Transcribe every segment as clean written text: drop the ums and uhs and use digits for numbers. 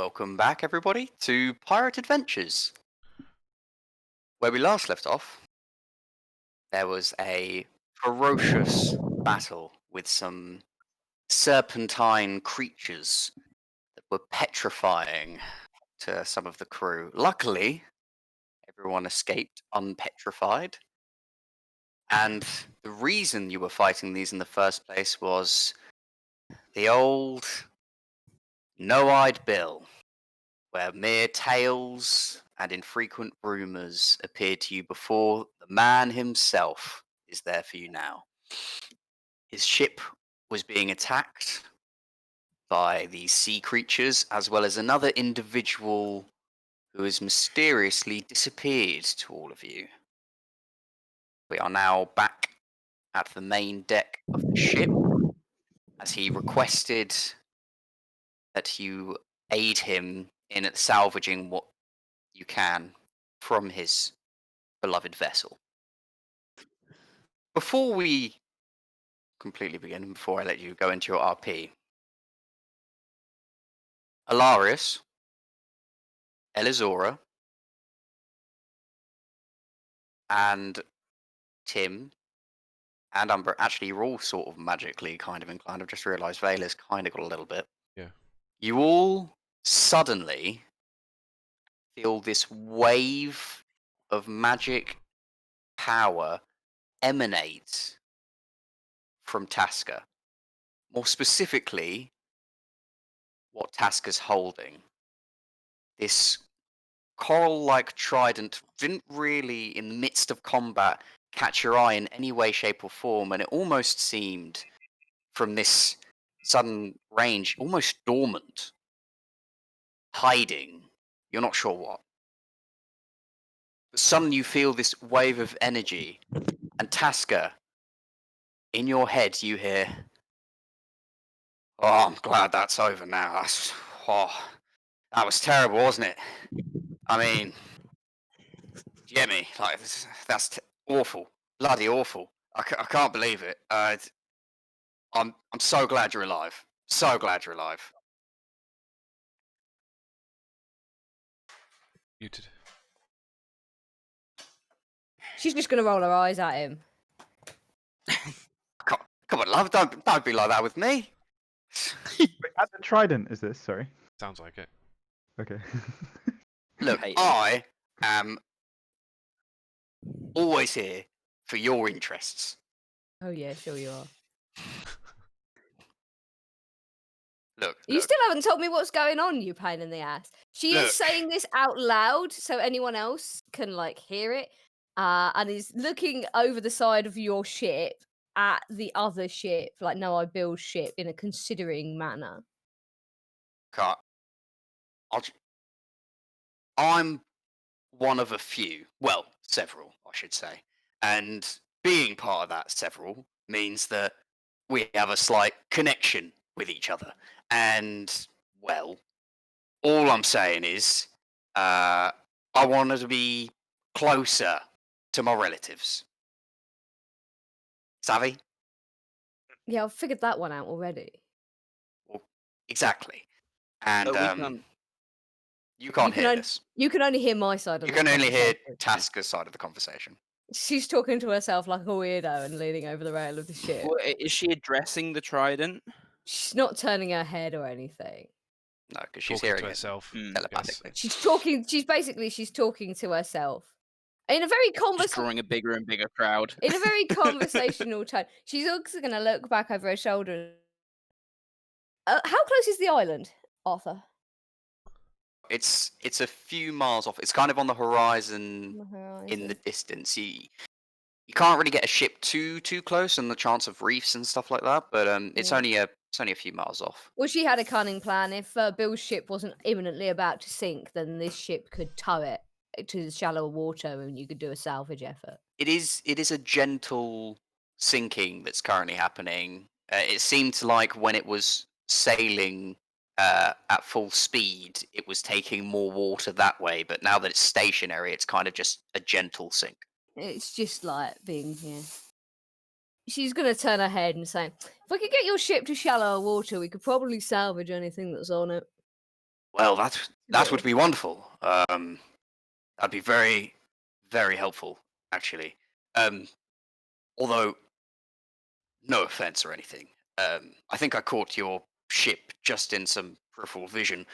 Welcome back, everybody, to Pirate Adventures. Where we last left off, there was a ferocious battle with some serpentine creatures that were petrifying to some of the crew. Luckily, everyone escaped unpetrified. And the reason you were fighting these in the first place was the old no-eyed bill, where mere tales and infrequent rumours appeared to you before the man himself is there for you now. His ship was being attacked by these sea creatures, as well as another individual who has mysteriously disappeared to all of you. We are now back at the main deck of the ship, as he requested that you aid him in salvaging what you can from his beloved vessel. Before we completely begin, before I let you go into your RP, Alarias, Elizora, and Tim, and Umbra, actually you're all sort of magically kind of inclined. I've just realised Vaela's kind of got a little bit. Yeah. You all suddenly feel this wave of magic power emanate from Taska. More specifically, what Taska's holding. This coral-like trident didn't really, in the midst of combat, catch your eye in any way, shape, or form, and it almost seemed, from this sudden range, almost dormant, hiding. You're not sure what. But suddenly you feel this wave of energy, and Taska, in your head, you hear, "Oh, I'm glad that's over now. That was terrible, wasn't it? I mean, you get me? Like, that's awful, bloody awful. I can't believe it. I'm so glad you're alive. So glad you're alive." Muted. She's just gonna roll her eyes at him. Come on, love, don't be like that with me. Wait, at the trident is this? Sorry. Sounds like it. Okay. Look, I am always here for your interests. Oh yeah, sure you are. Look, You still haven't told me what's going on, you pain in the ass. She Look. is saying this out loud so anyone else can like hear it, and is looking over the side of your ship at the other ship, like No-Eye Bill's ship, in a considering manner. Cut. I'm one of a few, well, several, I should say. And being part of that several means that we have a slight connection with each other. And, well, all I'm saying is, I wanted to be closer to my relatives. Savvy? Yeah, I've figured that one out already. Well, exactly. And we can't. you can't hear this. You can only hear my side of You the can only hear conversation. Taska's side of the conversation. She's talking to herself like a weirdo and leaning over the rail of the ship. Well, is she addressing the trident? She's not turning her head or anything. No, because she's Talking hearing to it herself. telepathically. She's talking. She's talking to herself in a very Just drawing a bigger and bigger crowd. in a very conversational tone. She's also going to look back over her shoulder. How close is the island, Arthur? It's a few miles off. It's kind of on the horizon in the distance. You can't really get a ship too close, and the chance of reefs and stuff like that. But it's only a few miles off. Well, she had a cunning plan. If Bill's ship wasn't imminently about to sink, then this ship could tow it to the shallower water, and you could do a salvage effort. It is a gentle sinking that's currently happening. It seemed like when it was sailing at full speed, it was taking more water that way. But now that it's stationary, it's kind of just a gentle sink. It's just like being here. She's going to turn her head and say, "If I could get your ship to shallower water, we could probably salvage anything that's on it." Well, that would be wonderful. That'd be very, very helpful, actually. Although, no offense or anything. I think I caught your ship just in some peripheral vision.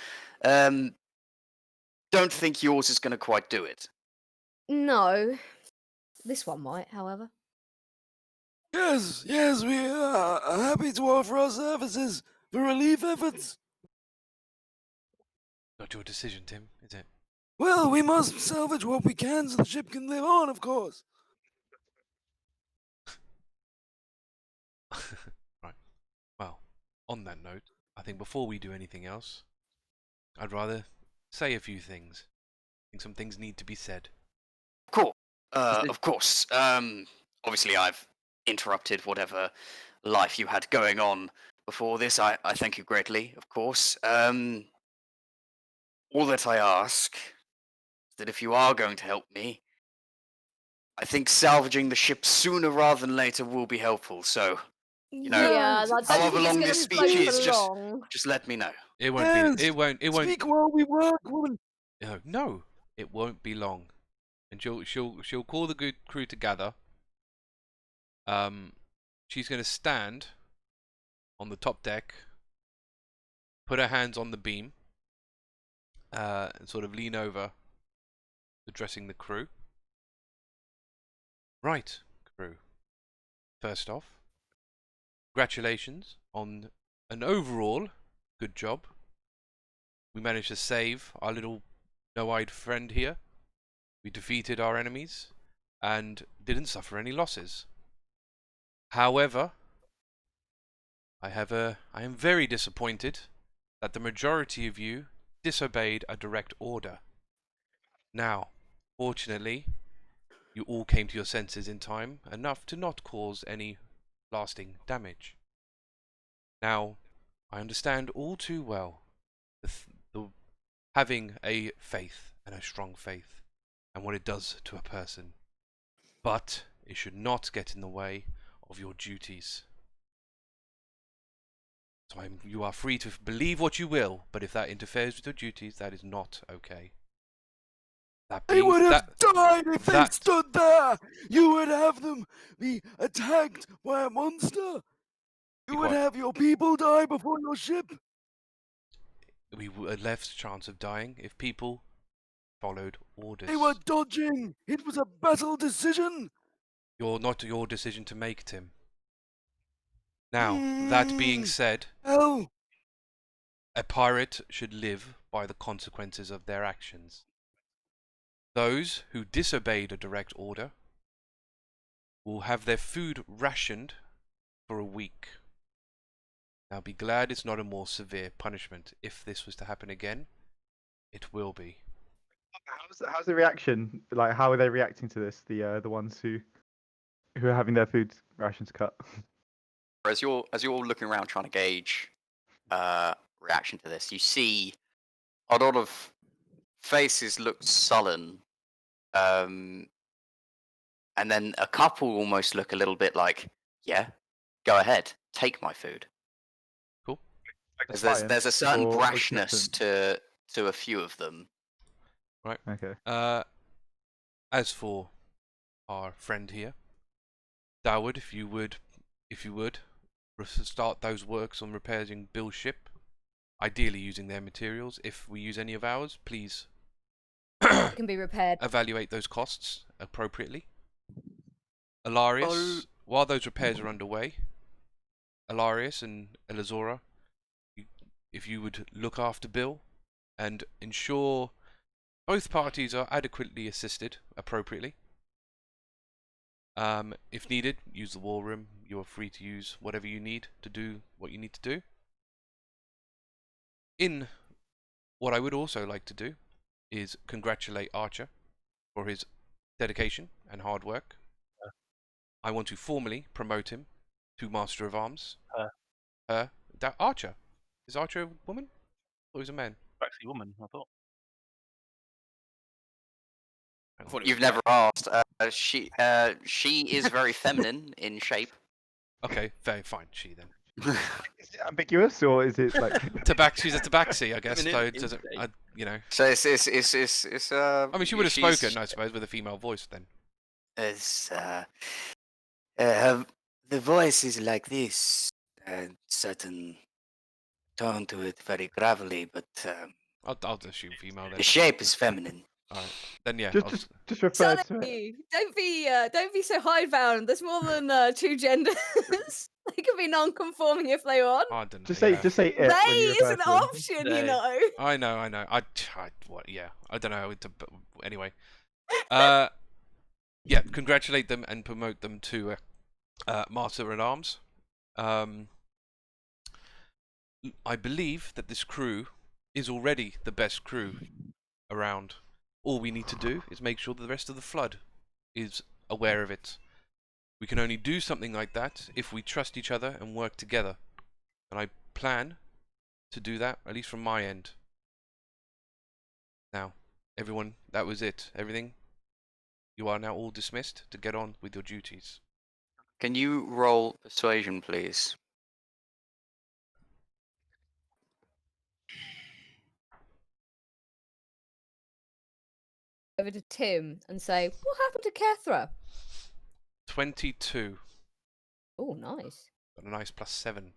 Don't think yours is going to quite do it. No. This one might, however. Yes, we are happy to offer our services for relief efforts. Not your decision, Tim, is it? Well, we must salvage what we can so the ship can live on, of course. Right. Well, on that note, I think before we do anything else, I'd rather say a few things. I think some things need to be said. Cool. Of course. Obviously, I've interrupted whatever life you had going on before this. I thank you greatly, of course. All that I ask is that if you are going to help me, I think salvaging the ship sooner rather than later will be helpful. So, know, yeah, I don't however think long it's this gonna speech float is, for long. just let me know. It won't Yes, be. It won't. Speak while we work, woman. No, it won't be long. And she'll call the good crew to gather. She's going to stand on the top deck, put her hands on the beam, and sort of lean over, addressing the crew. Right, crew. First off, congratulations on an overall good job. We managed to save our little no-eyed friend here. We defeated our enemies and didn't suffer any losses. However, I am very disappointed that the majority of you disobeyed a direct order. Now, fortunately, you all came to your senses in time, enough to not cause any lasting damage. Now, I understand all too well the having a faith and a strong faith and what it does to a person. But it should not get in the way of your duties. So you are free to believe what you will, but if that interferes with your duties, that is not okay. They would have died if they stood there. You would have them be attacked by a monster. You would have your people die before your ship. We had less chance of dying if people followed orders. They were dodging. It was a battle decision. Not your decision to make, Tim. Now, that being said, hell. A pirate should live by the consequences of their actions. Those who disobeyed a direct order will have their food rationed for a week. Now be glad it's not a more severe punishment. If this was to happen again, it will be. How's the reaction? Like, how are they reacting to this? The ones who are having their food rations cut. As you're all looking around trying to gauge reaction to this, you see a lot of faces look sullen, and then a couple almost look a little bit like, "Yeah, go ahead, take my food." Cool. There's a certain brashness to a few of them. Right. Okay. As for our friend here, Doward, if you would start those works on repairing Bill's ship, ideally using their materials. If we use any of ours, please It can be repaired. evaluate those costs appropriately. Alarias, while those repairs are underway, Alarias and Elizora, if you would look after Bill and ensure both parties are adequately assisted appropriately. If needed, use the war room. You are free to use whatever you need to do what you need to do. What I would also like to do is congratulate Archer for his dedication and hard work. I want to formally promote him to Master of Arms. Archer. Is Archer a woman? Or is a man? Actually, a woman, I thought. You've never asked. She is very feminine in shape. Okay, very fine. She then. Is it ambiguous or is it like? She's a tabaxi, I guess. So does it, you know. So it's I mean, she would have spoken, I suppose, with a female voice then. It's the voice is like this, certain tone to it, very gravelly, but I'll assume female then. the shape is feminine. All right, then yeah. Just refer to it. Sonny, don't be so hidebound. There's more than 2 genders. They can be non-conforming if they want. I don't know, Just say it. when They you is refer an to them. option, you know. I know. What? Yeah, I don't know. Anyway, yeah. Congratulate them and promote them to Master at Arms. I believe that this crew is already the best crew around. All we need to do is make sure that the rest of the Flood is aware of it. We can only do something like that if we trust each other and work together. And I plan to do that, at least from my end. Now, everyone, that was it. Everything. You are now all dismissed to get on with your duties. Can you roll persuasion, please? Over to Tim and say, what happened to Kethra? 22. Oh, nice. Got a nice +7.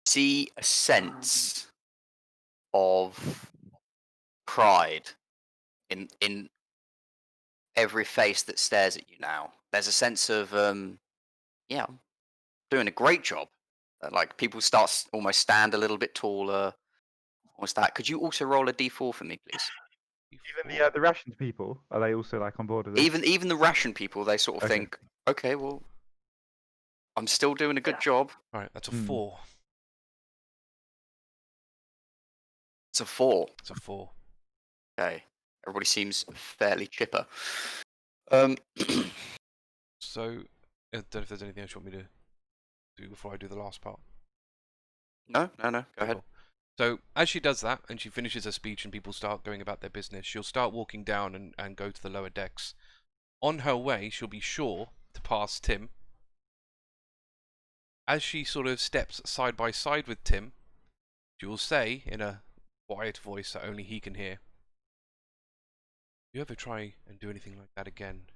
See a sense of pride in every face that stares at you now. There's a sense of yeah, I'm doing a great job. Like people almost stand a little bit taller. What's that? Could you also roll a d4 for me, please? Even the rationed people, are they also like on board with this? Even the ration people, they sort of think, okay, well, I'm still doing a good job. All right, that's a 4. It's a 4. It's a 4. Okay, everybody seems fairly chipper. So, I don't know if there's anything else you want me to do before I do the last part. No. Go ahead. Cool. So, as she does that, and she finishes her speech and people start going about their business, she'll start walking down and go to the lower decks. On her way, she'll be sure to pass Tim. As she sort of steps side by side with Tim, she will say, in a quiet voice that only he can hear, if you ever try and do anything like that again,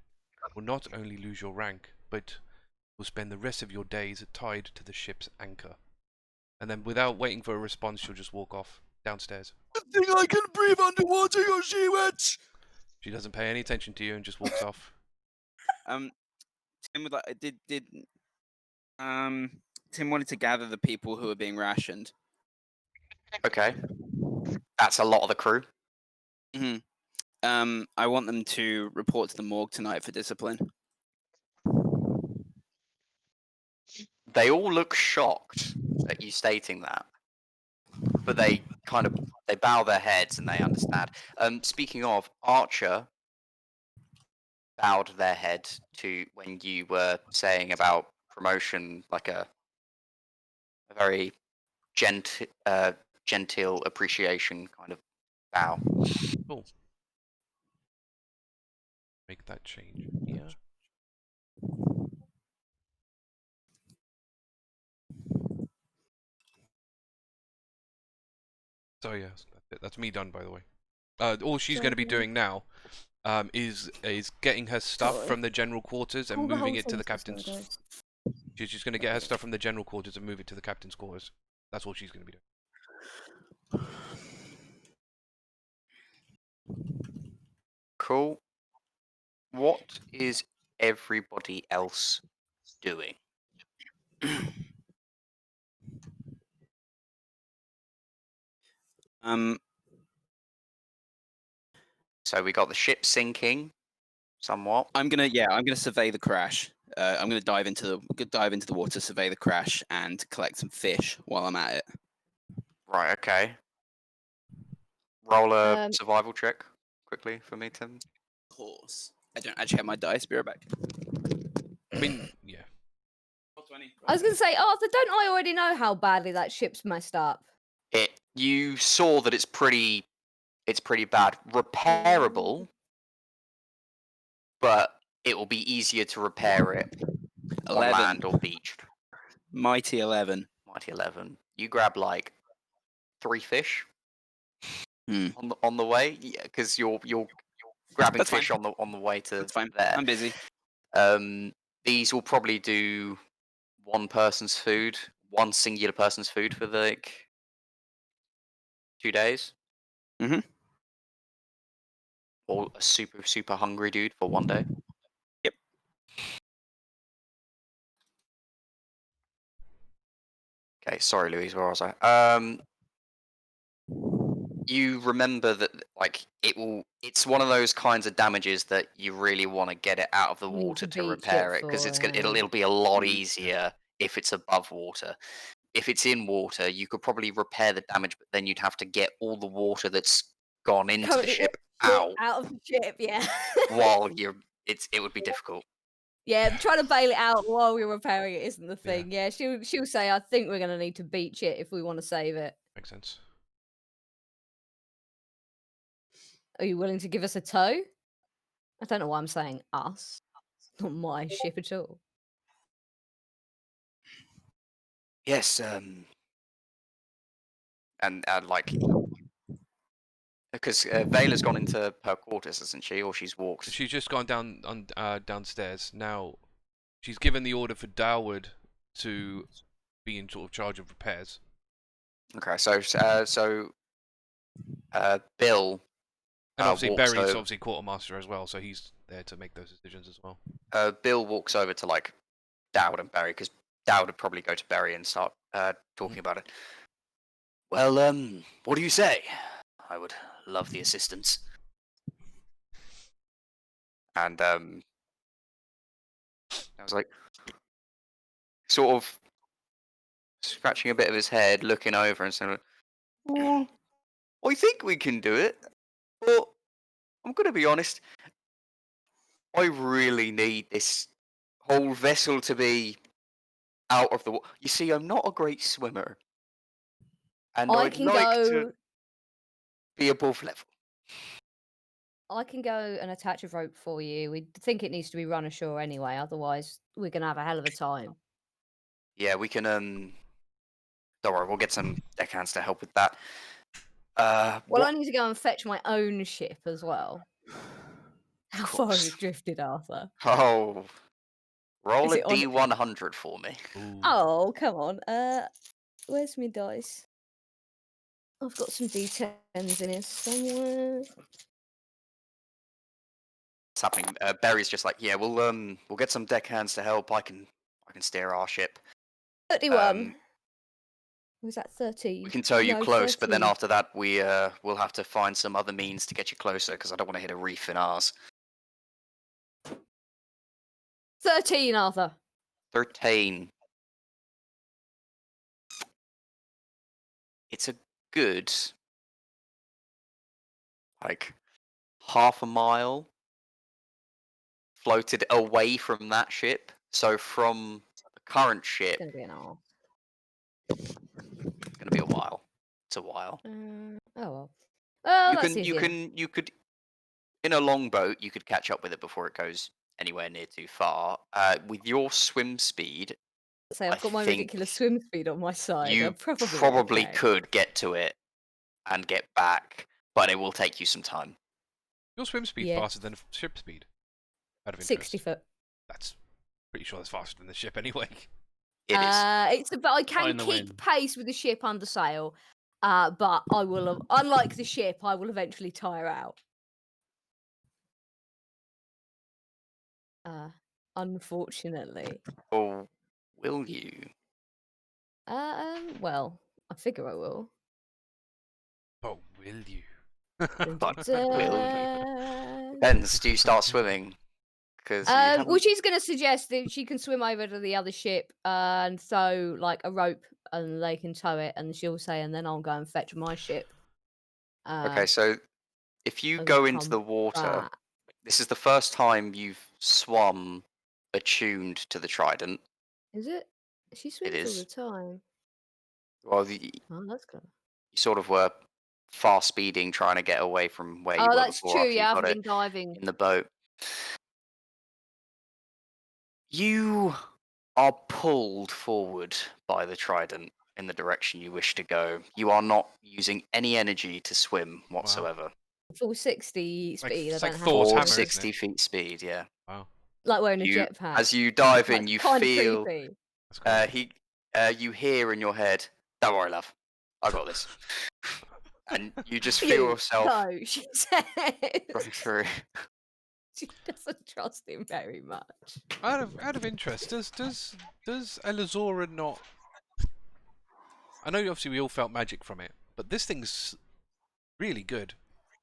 you will not only lose your rank, but will spend the rest of your days tied to the ship's anchor. And then, without waiting for a response, she'll just walk off downstairs. Good thing I can breathe underwater, you she-witch! She doesn't pay any attention to you and just walks off. Tim would like Tim wanted to gather the people who are being rationed. Okay, that's a lot of the crew. I want them to report to the morgue tonight for discipline. They all look shocked at you stating that, but they bow their heads and they understand. Speaking of, Archer bowed their head to when you were saying about promotion, like a very genteel appreciation kind of bow. Cool. Make that change. Yeah. So yes, that's me done, by the way. All she's going to be doing now is getting her stuff from the general quarters and moving it to the captain's. She's just going to get her stuff from the general quarters and move it to the captain's quarters. That's all she's going to be doing. Cool. What is everybody else doing? So we got the ship sinking, somewhat. I'm gonna survey the crash. I'm gonna dive into the water, survey the crash, and collect some fish while I'm at it. Right. Okay. Roll a survival check quickly for me, Tim. Of course. I don't actually have my dice. Be right back. I mean, yeah. I was going to say, Arthur, don't I already know how badly that ship's messed up? You saw that it's pretty bad. Repairable, but it will be easier to repair it on 11. land or beach. Mighty 11. Mighty 11. You grab like 3 fish Hmm. on the way, because you're grabbing That's fish fine. on the way to That's fine. there. I'm busy. These will probably do one singular person's food for like 2 days. Mhm. Or a super hungry dude for 1 day. Yep. Okay, sorry, Louise, where was I? You remember that like it's one of those kinds of damages that you really want to get it out of the We need water to to beach repair it it, because for, it'll be a lot Mhm. easier if it's above water. If it's in water, you could probably repair the damage, but then you'd have to get all the water that's gone into the currently ship out out of the ship. Yeah. while it would be difficult. Yeah, trying to bail it out while we're repairing it isn't the Yeah. thing. Yeah, she'll say, I think we're going to need to beach it if we want to save it. Makes sense. Are you willing to give us a tow? I don't know why I'm saying us. It's not my ship at all. Yes, and like because Vaela's gone into her quarters, hasn't she? Or she's walked. She's just gone downstairs. Now, she's given the order for Dalwood to be in sort of charge of repairs. Okay, so Bill. And obviously walks Barry's over, obviously quartermaster as well, so he's there to make those decisions as well. Bill walks over to like Dowd and Barry, because Dowd would probably go to Barry and start talking about it. Well, what do you say? I would love the assistance. And I was like, sort of scratching a bit of his head, looking over and saying, well, I think we can do it, but I'm going to be honest, I really need this whole vessel to be out of the water. You see, I'm not a great swimmer, and I I'd can like go. to be above level. I can go and attach a rope for you. We think it needs to be run ashore anyway, otherwise we're gonna have a hell of a time. Yeah, we can. Don't worry, we'll get some deckhands to help with that. Well, what- I need to go and fetch my own ship as well. How far have you drifted, Arthur? Oh, roll Is a it on- D100 for me. Ooh. Oh, come on. Where's my dice? I've got some D10s in here somewhere. What's happening? Barry's just like, yeah, we'll get some deckhands to help. I can steer our ship. 31. Was that 13? We can tow you No, close, but then 13. after that, we'll have to find some other means to get you closer, because I don't want to hit a reef in ours. 13, Arthur. 13. It's a good, like, half a mile floated away from that ship. So from the current ship, It's gonna be an arse. it's going to be a while. It's a while. Oh well. Oh, that's easier. You could, in a longboat, you could catch up with it before it goes anywhere near too far. With your swim speed, Say I've I got my think ridiculous swim speed on my side. you I'm probably okay. could get to it and get back, but it will take you some time. Your swim speed Yeah. faster than ship speed? Out of 60 interest. foot. That's pretty sure that's faster than the ship anyway. It is. But I can in the keep wind. pace with the ship under sail. But I will, unlike the ship, I will eventually tire out. Unfortunately. Or will you? Well, I figure I will. Oh, will you? But will you? Depends. Do you start swimming? Because Well, she's going to suggest that she can swim over to the other ship and throw like a rope, and they can tow it. And she'll say, and then I'll go and fetch my ship. okay, so if you and go into come the water, back. this is the first time you've swum attuned to the trident. Is it? She swims all is. the time. Well, you Oh, that's good. sort of were fast speeding, trying to get away from where you Oh, were that's before true. after you Yeah, got I've it been diving. in the boat. You are pulled forward by the trident in the direction you wish to go. You are not using any energy to swim whatsoever. Full 60 Like- speed. it's I like don't Thor's have hammer, to. isn't 60 it? feet speed, yeah. Wow. Like wearing a You, jetpack. as you dive in, That's you kind feel of creepy. That's cool. you hear in your head, "Don't worry, love, I got this," and you just feel You yourself go, she says. going through. She doesn't trust him very much. Out of interest, does Elizora not? I know obviously we all felt magic from it, but this thing's really good,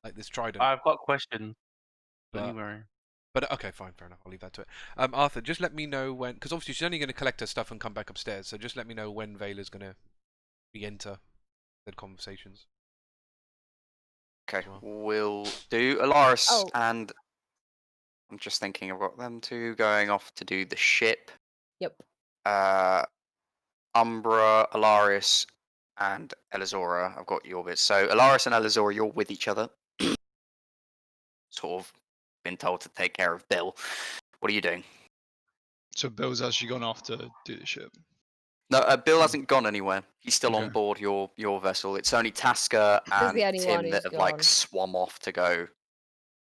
like this trident. I've got questions. But- Anyway. But okay, fine, fair enough. I'll leave that to it. Arthur, just let me know when, because obviously she's only going to collect her stuff and come back upstairs. So just let me know when Vaela's going to re-enter the conversations. Okay, Sure. we'll do Alarias Oh. and I'm just thinking I've got them two going off to do the ship. Yep. Umbra, Alarias, and Elizora. I've got your bits. So Alarias and Elizora, you're with each other. Sort of been told to take care of Bill. What are you doing? So Bill's actually gone off to do the ship. No, Bill hasn't gone anywhere. He's still on Okay. board your vessel. It's only Taska and the only one Tim that who's have like gone. swum off to go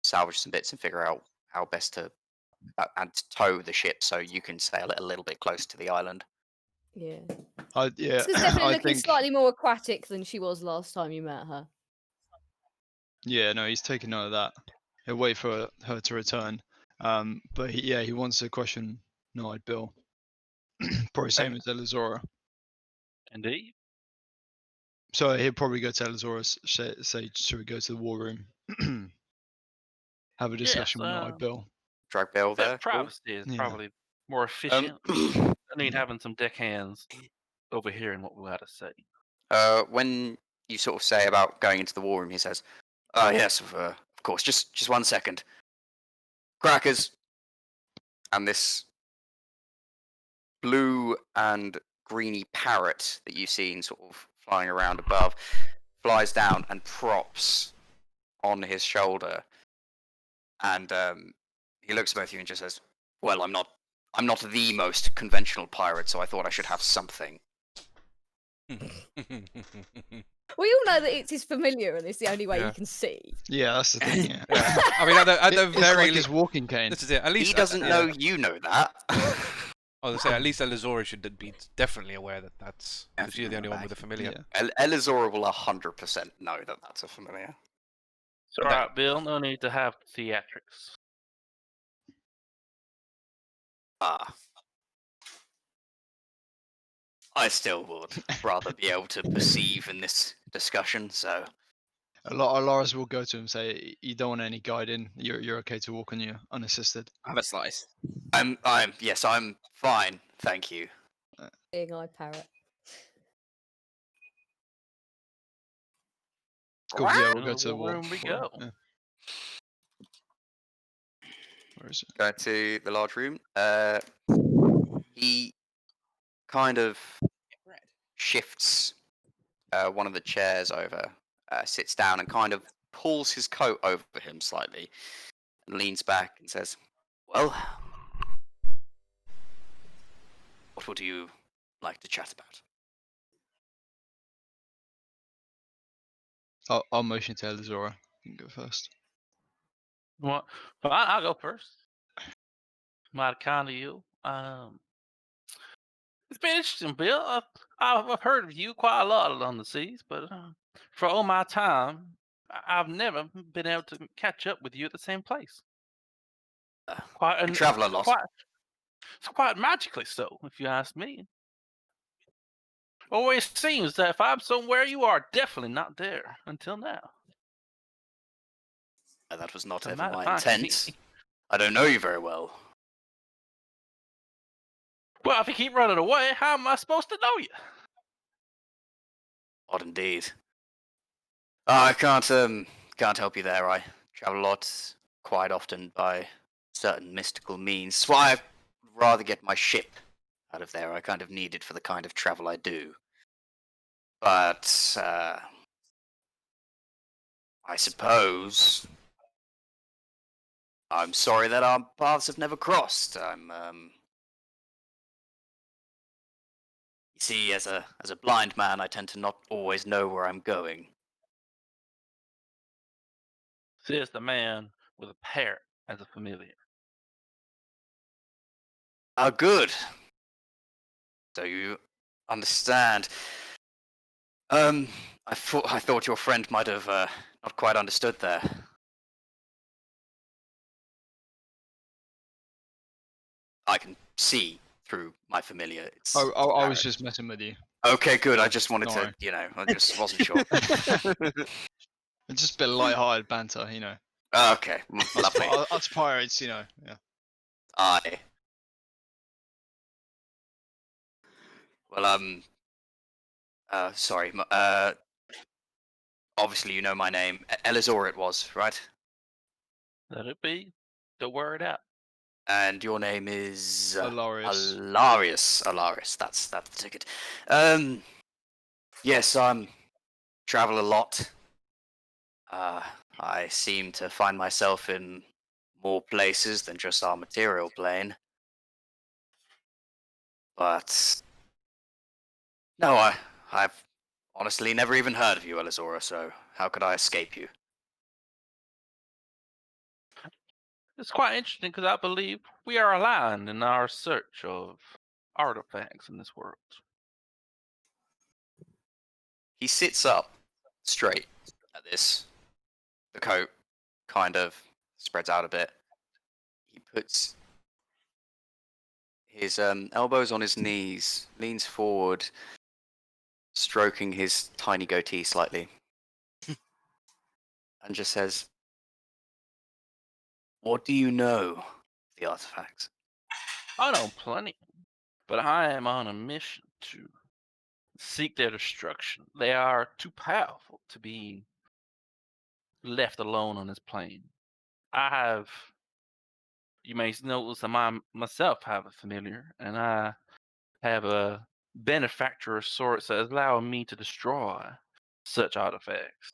salvage some bits and figure out how best to and tow the ship so you can sail it a little bit closer to the island. Yeah. Yeah, She's definitely I looking think. slightly more aquatic than she was last time you met her. Yeah, no, he's taking note of that. He'll wait for her to return. But he wants to question no-eyed Bill. Probably same as Elizora. Indeed. So he'll probably go to Elizora, say, should we go to the war room? Have a discussion with no-eyed Bill. Drag Bill there. That privacy is Yeah. probably more efficient. I need having some deckhands overhearing what we got to say. When you sort of say about going into the war room, he says, "Oh yes, of course. Just 1 second. Crackers." And this blue and greeny parrot that you've seen sort of flying around above flies down and props on his shoulder. And he looks at both of you and just says, "Well, I'm not the most conventional pirate, so I thought I should have something." We all know that it's his familiar and it's the only way Yeah. you can see. Yeah, that's the thing. Yeah. I mean, at the It's very like his walking cane. this is it. At least He doesn't know you know that. I was gonna say at least Elizora should be definitely aware that that's because you're the only one with a familiar. Yeah. Elizora will 100% know that that's a familiar. So, all right, Bill, no need to have theatrics. I still would rather be able to perceive in this discussion, so Alarias will go to him and say, "You don't want any guiding. You're okay to walk on your unassisted." Have a slice. I'm fine, thank you. Being eye parrot. Cool. Yeah, we'll In go the to the war war room we room, go. yeah. Where is it? Go to the large room. He kind of shifts one of the chairs over, sits down, and kind of pulls his coat over him slightly, and leans back and says, "Well, what would you like to chat about?" I'll motion to Elizora. You can go first. Well, I'll go first. Mighty kind of you. It's been interesting, Bill. I've heard of you quite a lot on the seas, but for all my time, I've never been able to catch up with you at the same place. You travel a lot. Quite magically so, if you ask me. Always seems that if I'm somewhere, you are definitely not there until now. That was not It's a ever matter my of fact, intent. I don't know you very well. Well, if you keep running away, how am I supposed to know you? Odd indeed. I can't help you there. I travel a lot, quite often by certain mystical means. That's why I'd rather get my ship out of there. I kind of need it for the kind of travel I do. But I suppose I'm sorry that our paths have never crossed. You see, as a blind man, I tend to not always know where I'm going. Says the man with a parrot as a familiar. Ah, good. So you understand. I thought your friend might have not quite understood there. I can see through my familiar. It's I was apparent. just messing with you. Okay, good. I No, just wanted don't to, I just wasn't sure. It's just a bit light-hearted banter, you know. Okay, lovely. Us pirates, you know. Yeah. Aye. Well, sorry. Obviously you know my name. Elizora it was, right? Let it be. The word out. And your name is Alarias. Alarias. That's the ticket. Yes, travel a lot. I seem to find myself in more places than just our material plane. But no, I've honestly never even heard of you, Elizora, so how could I escape you? It's quite interesting because I believe we are aligned in our search of artifacts in this world. He sits up straight at this. The coat kind of spreads out a bit. He puts his elbows on his knees, leans forward, stroking his tiny goatee slightly, and just says, "What do you know of the artifacts?" I know plenty, but I am on a mission to seek their destruction. They are too powerful to be left alone on this plane. You may notice that I myself have a familiar, and I have a benefactor of sorts that is allowing me to destroy such artifacts.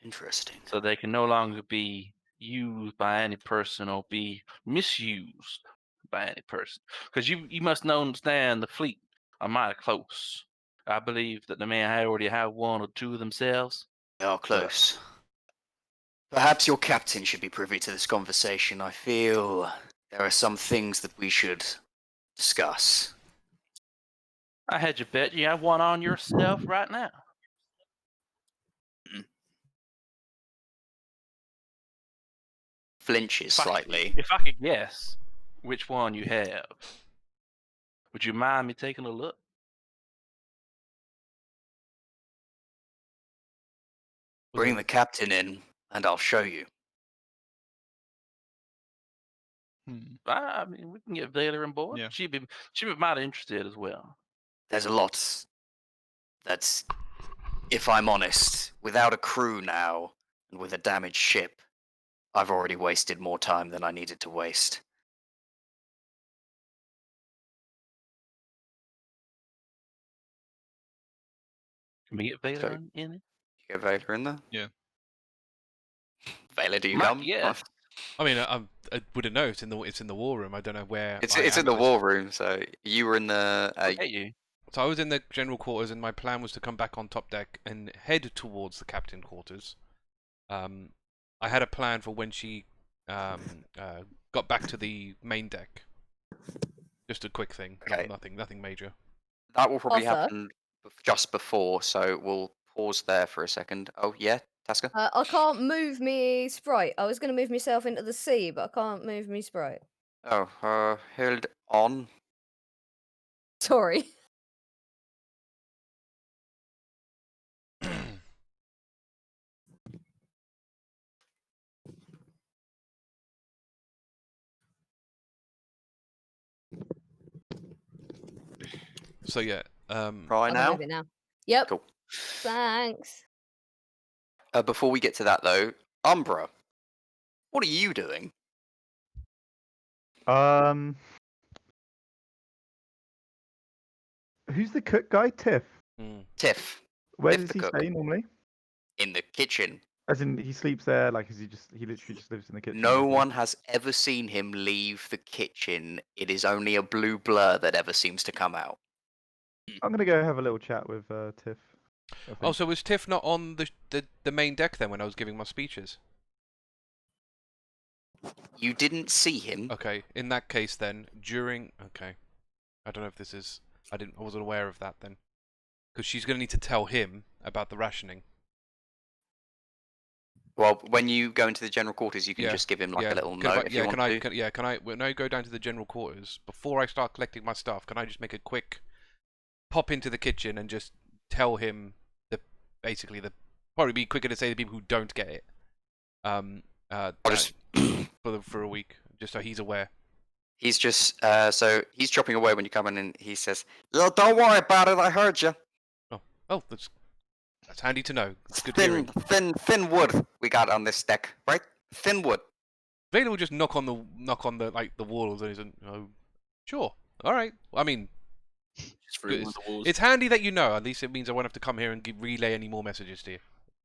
Interesting. So they can no longer be used by any person or be misused by any person. Because you must understand the fleet are mighty close. I believe that they may already have one or two themselves. They are close. Perhaps your captain should be privy to this conversation. I feel there are some things that we should discuss. I had you bet you have one on yourself right now. Flinches slightly. If I could guess which one you have, would you mind me taking a look? Bring the captain in, and I'll show you. I mean, we can get Vaela on board. Yeah. She'd be mighty interested as well. There's a lot that's, if I'm honest, without a crew now, and with a damaged ship, I've already wasted more time than I needed to waste. Can we get Vaela So- in it? You get Vaela in there? Yeah. Vaela, do you Might come? guess. I mean, I wouldn't know. It's in the war room. I don't know where. It's I in am the at this- war room, so you were in the... Hey, you. So I was in the general quarters, and my plan was to come back on top deck and head towards the captain quarters. I had a plan for when she got back to the main deck. Just a quick thing. Okay. Nothing major. That will probably Arthur? happen just before, so we'll pause there for a second. Oh, yeah, Taska? I can't move me sprite. I was going to move myself into the sea, but I can't move me sprite. Oh, hold on. Sorry. So yeah. Right I'm now? moving now. Yep. Cool. Thanks. Before we get to that, though, Umbra, what are you doing? Who's the cook guy? Tiff. Tiff. Where Tiff does the he cook. stay normally? In the kitchen. As in, he sleeps there. Like, is he literally just lives in the kitchen? No does he? one has ever seen him leave the kitchen. It is only a blue blur that ever seems to come out. I'm gonna go have a little chat with Tiff. I Oh, think. so was Tiff not on the main deck then when I was giving my speeches? You didn't see him. Okay, in that case then, okay, I don't know if this is. I wasn't aware of that then, because she's going to need to tell him about the rationing. Well, when you go into the general quarters, you can Yeah, just give him like yeah, a little can I- note if yeah, you want to. Can I? When I go down to the general quarters before I start collecting my stuff, can I just make a quick pop into the kitchen and just tell him basically probably be quicker to say to people who don't get it. Just for a week, just so he's aware. He's just so he's chopping away when you come in, and he says, "Yeah, don't worry about it. I heard you. Oh, that's handy to know. It's good hearing. Thin wood we got on this deck, right? Thin wood." Vaela will just knock on the like the walls and he's like, oh, sure, all right. I mean, Just through one of the walls. it's handy that you know. At least it means I won't have to come here and relay any more messages to you.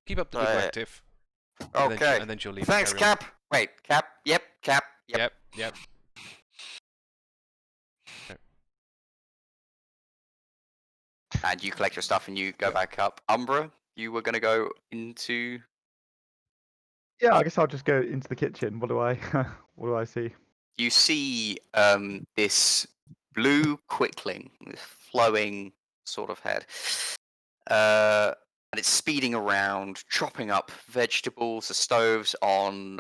Keep up the good work, Tiff. Okay. And then she'll leave. Thanks, Cap. Wait, Cap. Yep, Cap. Yep. Yep. And you collect your stuff and you go back up. Umbra, you were gonna go into. Yeah, I guess I'll just go into the kitchen. What do I what do I see? You see this blue quickling with flowing sort of head. And it's speeding around, chopping up vegetables. The stove's on.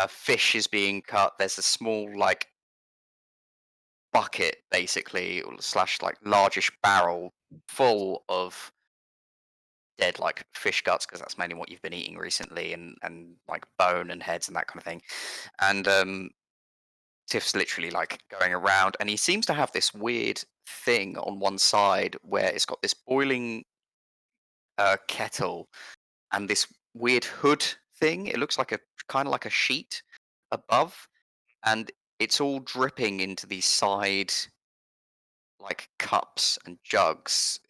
Fish is being cut. There's a small like bucket, basically, / like largish barrel full of dead like fish guts, because that's mainly what you've been eating recently, and like bone and heads and that kind of thing. And Tiff's literally like going around, and he seems to have this weird thing on one side where it's got this boiling kettle and this weird hood thing. It looks like a kind of like a sheet above, and it's all dripping into these side like cups and jugs.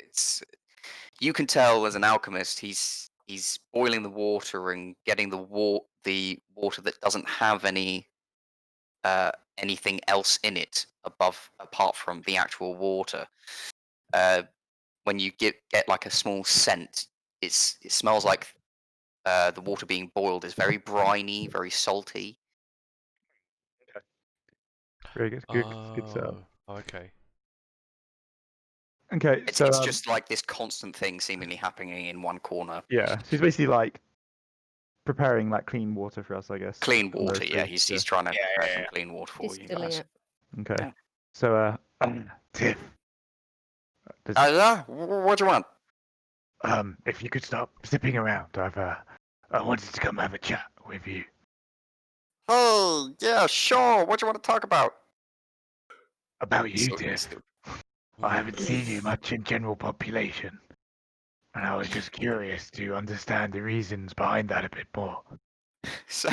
You can tell as an alchemist he's boiling the water and getting the water that doesn't have anything else in it apart from the actual water. When you get like a small scent, it smells like the water being boiled is very briny, very salty. Very good. Good setup. Okay. Okay, It's so just like this constant thing seemingly happening in one corner. yeah, so he's basically like preparing like clean water for us, I guess. Clean from those water, yeah. three. He's trying to Yeah, prepare yeah, some yeah. clean water for you Distilling guys. it. Okay. Yeah. So Tiff, Yeah. What do you want? If you could stop zipping around, I wanted to come have a chat with you. Oh, yeah, sure. What do you want to talk about? About you, So- Tiff. I haven't seen you much in general population, and I was just curious to understand the reasons behind that a bit more. So,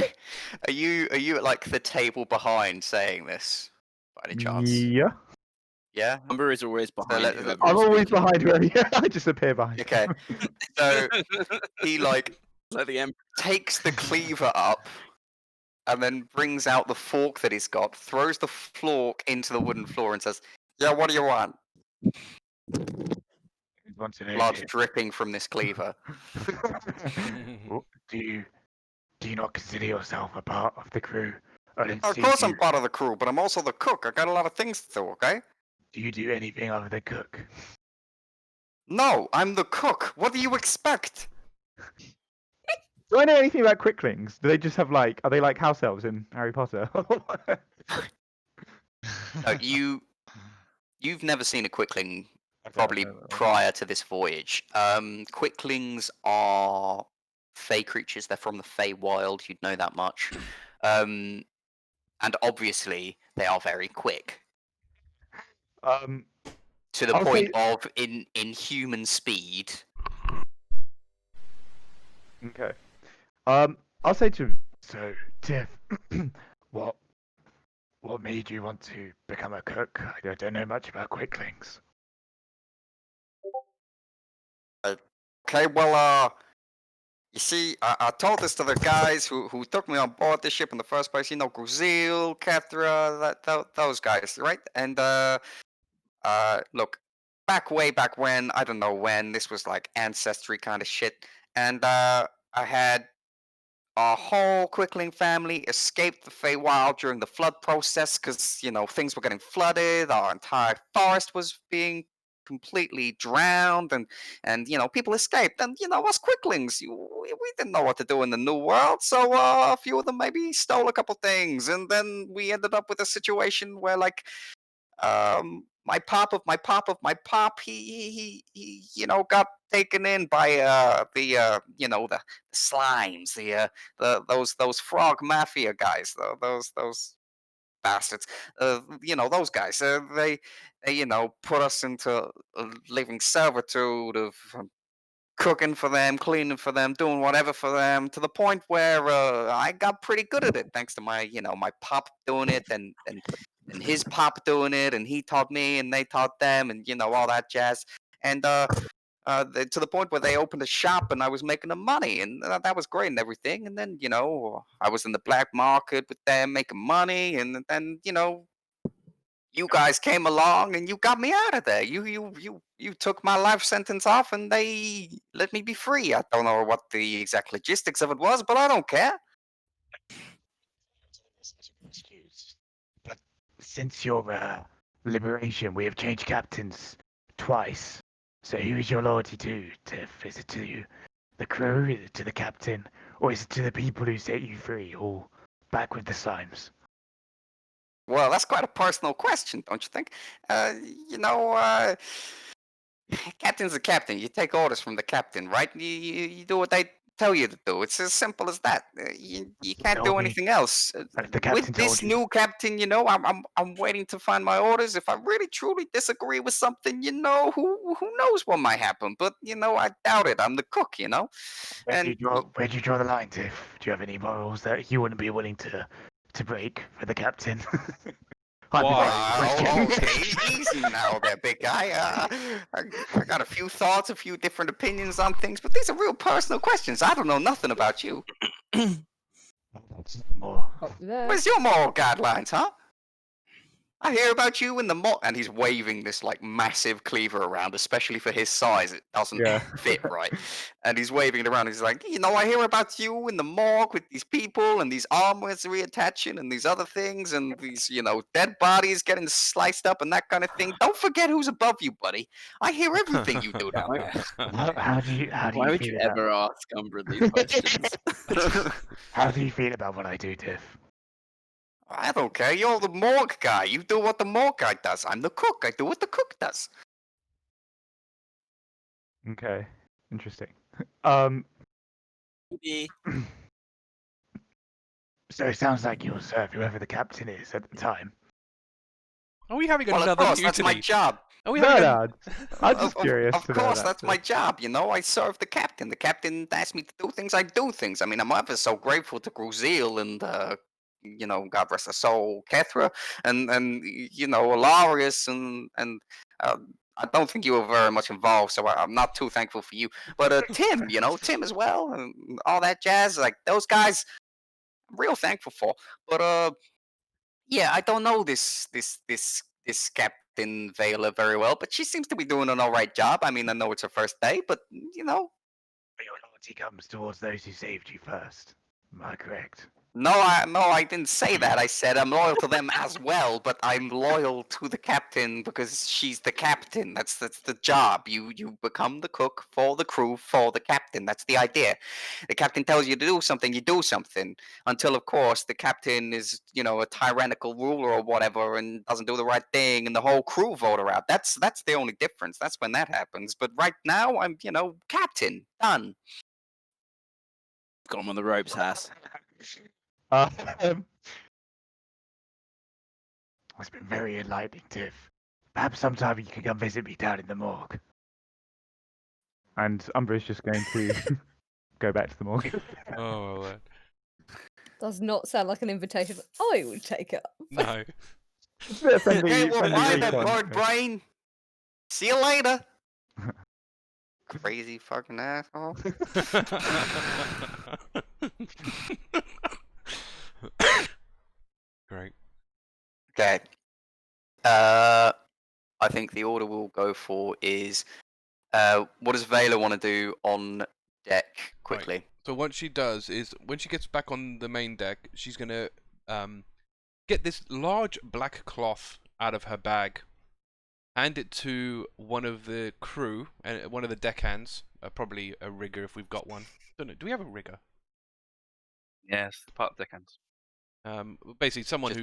are you at like the table behind saying this by any chance? yeah, Yeah. Umbra is always behind. let- whoever I'm is always speaking. behind where I just appear behind. Okay. So he like Like the Emperor. takes the cleaver up and then brings out the fork that he's got, throws the fork into the wooden floor, and says, "Yeah, what do you want?" Want to know, Blood Tiff, dripping from this cleaver. do you not consider yourself a part of the crew? I didn't Of see course, you. I'm part of the crew, but I'm also the cook. I got a lot of things to do. Okay. Do you do anything other than cook? No, I'm the cook. What do you expect? Do I know anything about quicklings? Do they just have like, are they like house elves in Harry Potter? You've never seen a quickling Okay, probably okay, okay. prior to this voyage. Quicklings are fey creatures. They're from the Fey Wild. You'd know that much. And obviously, they are very quick to the I'll point say- of inhuman speed. Okay. I'll say to So, Tiff, what made you want to become a cook? I don't know much about quicklings. Okay, well, you see, I told this to the guys who took me on board this ship in the first place. You know, Gruzil, Kethra, those guys, right? And look, way back when, I don't know when, this was like ancestry kind of shit. And I had our whole Quickling family escaped the Feywild during the flood process because, you know, things were getting flooded. Our entire forest was being completely drowned, and you know, people escaped. And you know, us Quicklings, we didn't know what to do in the new world, so a few of them maybe stole a couple things, and then we ended up with a situation where, like, my pop of my pop of my pop, he you know, got taken in by the you know, the slimes, the those frog mafia guys, those bastards, you know, those guys. They you know, put us into living servitude of cooking for them, cleaning for them, doing whatever for them, to the point where I got pretty good at it, thanks to my, you know, my pop doing it, and his pop doing it, and he taught me, and they taught them, and you know, all that jazz. And to the point where they opened a shop, and I was making them money, and that was great and everything. And then, you know, I was in the black market with them making money, and then, you know, you guys came along and you got me out of there. You took my life sentence off, and they let me be free. I don't know what the exact logistics of it was, but I don't care. But since your liberation, we have changed captains twice. So who is your loyalty to, Tiff? Is it to you, the crew, is it to the captain, or is it to the people who set you free, or back with the slimes? Well, that's quite a personal question, don't you think? You know, captain's a captain. You take orders from the captain, right? You do what they tell you to do. It's as simple as that. You can't do Told me. anything else. If the captain With this told you. new captain, you know, I'm waiting to find my orders. If I really truly disagree with something, you know, who knows what might happen? But you know, I doubt it. I'm the cook, you know. Where do And you draw the line, Tiff? Do you have any morals that you wouldn't be willing to break for the captain? wow, okay, easy now there, big guy. I got a few thoughts, a few different opinions on things, but these are real personal questions. I don't know nothing about you. More. Where's your moral guidelines, huh? I hear about you in the and he's waving this like massive cleaver around, especially for his size. It doesn't fit right. And he's waving it around. He's like, you know, I hear about you in the morgue with these people and these armors reattaching and these other things and these, you know, dead bodies getting sliced up and that kind of thing. Don't forget who's above you, buddy. I hear everything you do down there. Why would you ever ask Umbra these questions? How do you feel about what I do, Tiff? I don't care. You're the morgue guy. You do what the morgue guy does. I'm the cook. I do what the cook does. Okay, interesting. So it sounds like you'll serve whoever the captain is at the time. Are we having Well, another of course, mutiny? that's my job. Are we No, having no, I'm just curious. Of to know course, that, that's so. my job. You know, I serve the captain. The captain asks me to do things. I do things. I mean, I'm ever so grateful to Grusil and you know, God rest her soul, Kethra, and you know, Alarias, and I don't think you were very much involved, so I'm not too thankful for you. But Tim, you know, Tim as well, and all that jazz. Like those guys, I'm real thankful for. But yeah, I don't know this Captain Vaela very well, but she seems to be doing an all right job. I mean, I know it's her first day, but you know. But your loyalty comes towards those who saved you first. Am I correct? No, I didn't say that. I said I'm loyal to them as well, but I'm loyal to the captain because she's the captain. That's the job. You become the cook for the crew for the captain. That's the idea. The captain tells you to do something, you do something. Until of course the captain is, you know, a tyrannical ruler or whatever and doesn't do the right thing and the whole crew vote her out. That's the only difference. That's when that happens. But right now I'm, you know, captain. Done. Got him on the ropes, Haiss. It's been very enlightening, Tiff. Perhaps sometime you can come visit me down in the morgue. And Umbra is just going to go back to the morgue. Oh, well, Does not sound like an invitation I would take up. no. It's a bit of friendly, Okay, well, friendly mind that recon. bird brain. See you later. Crazy fucking asshole. Great. Okay. I think the order we'll go for is what does Vaela want to do on deck quickly? So what she does is, when she gets back on the main deck, she's gonna get this large black cloth out of her bag, hand it to one of the crew and one of the deckhands, probably a rigger if we've got one. Don't know. Do we have a rigger? Yes, the part deckhands. Basically someone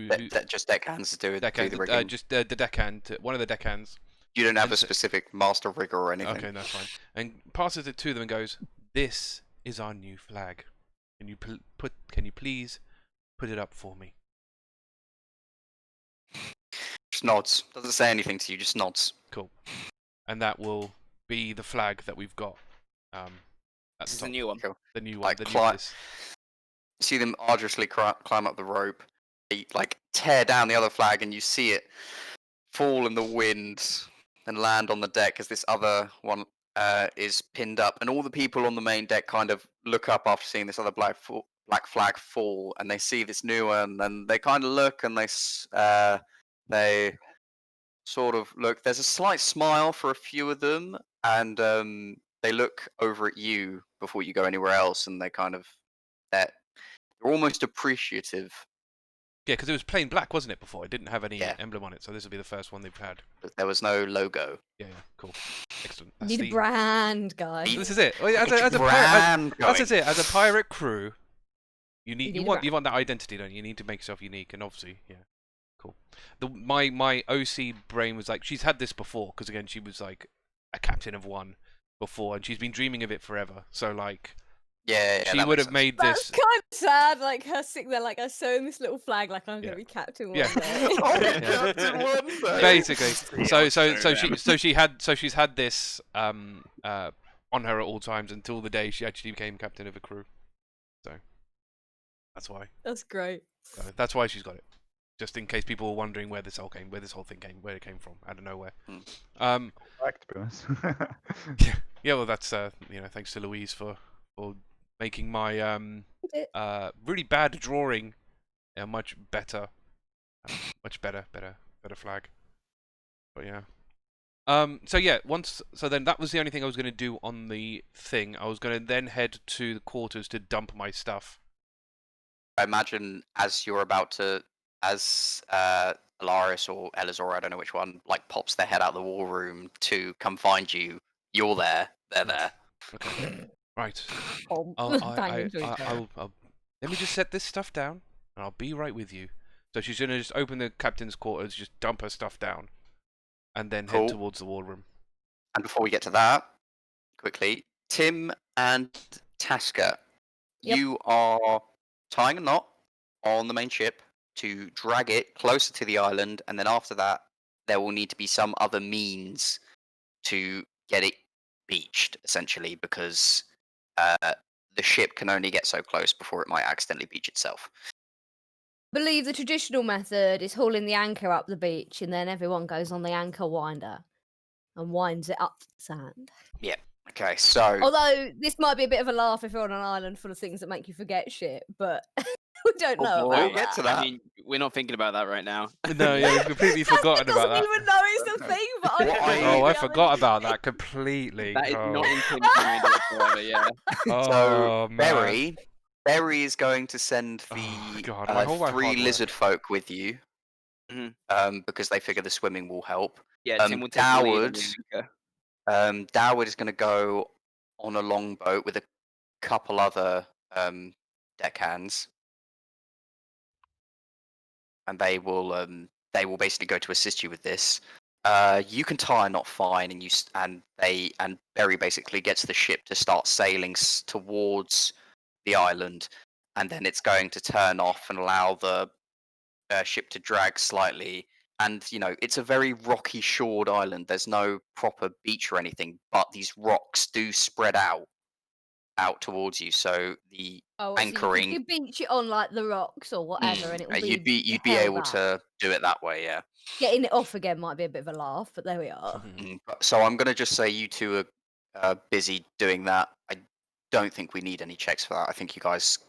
just deckhands do the deckhand, rigging. just the deckhand, one of the deckhands. You don't have a specific master rigger or anything. Okay, that's fine. And passes it to them and goes, "This is our new flag. Can you please put it up for me?" Just nods. Doesn't say anything to you. Just nods. Cool. And that will be the flag that we've got. This is the new one. Cool. The new one. Like, The new one. You see them arduously climb up the rope. They like tear down the other flag, and you see it fall in the wind and land on the deck as this other one is pinned up. And all the people on the main deck kind of look up after seeing this other black flag fall, and they see this new one, and they kind of look, and they sort of look. There's a slight smile for a few of them, and they look over at you before you go anywhere else, and they kind of they're almost appreciative. Yeah, because it was plain black, wasn't it, before? It didn't have any emblem on it, so this will be the first one they've had. But there was no logo. Yeah, cool. Excellent. Need a brand, guys. This is it. As a pirate, that's it. As a pirate crew, you want that identity, don't you? You need to make yourself unique, and obviously, yeah, cool. My OC brain was like, she's had this before, because again, she was like a captain of one before, and she's been dreaming of it forever. So like, she would have made this. That's kind of sad, like her sitting there, like I sewing this little flag, like I'm gonna be captain one day. Captain one day. Basically, she's had this on her at all times until the day she actually became captain of a crew. So that's why. That's great. So that's why she's got it. Just in case people were wondering where this whole thing came, where it came from, out of nowhere. Back to be honest. Yeah. Well, that's thanks to Louise for making my really bad drawing a much better flag. But yeah. So then that was the only thing I was going to do on the thing. I was going to then head to the quarters to dump my stuff. I imagine as you're about to, as Alarias or Elizora, I don't know which one, like pops their head out of the war room to come find you. You're there. They're there. Okay. Right. Let me just set this stuff down, and I'll be right with you. So she's gonna just open the captain's quarters, just dump her stuff down, and then head towards the war room. And before we get to that, quickly, Tim and Taska, you are tying a knot on the main ship to drag it closer to the island, and then after that, there will need to be some other means to get it beached, essentially, because the ship can only get so close before it might accidentally beach itself. I believe the traditional method is hauling the anchor up the beach, and then everyone goes on the anchor winder and winds it up the sand. Yeah. Okay, so... Although, this might be a bit of a laugh if you're on an island full of things that make you forget shit, but we don't know about We'll get to that. I mean, we're not thinking about that right now. No, yeah, we've completely forgotten about that. I don't even know it's a thing, but I forgot about that completely. That is not in Tim's mind whatsoever, yeah. So, Berry is going to send the 3 Lizardfolk with you, because they figure the swimming will help. Yeah, Tim will take the lead on the Doward is going to go on a longboat with a couple other deckhands, and they will basically go to assist you with this. You can tie a knot fine, and Berry basically gets the ship to start sailing towards the island, and then it's going to turn off and allow the ship to drag slightly. And it's a very rocky shored island. There's no proper beach or anything, but these rocks do spread out towards you. So the anchoring, so you beach it on like the rocks or whatever, and it will be you'd be able to do it that way. Yeah. Getting it off again might be a bit of a laugh, but there we are. So I'm going to just say you two are busy doing that. I don't think we need any checks for that. I think you guys,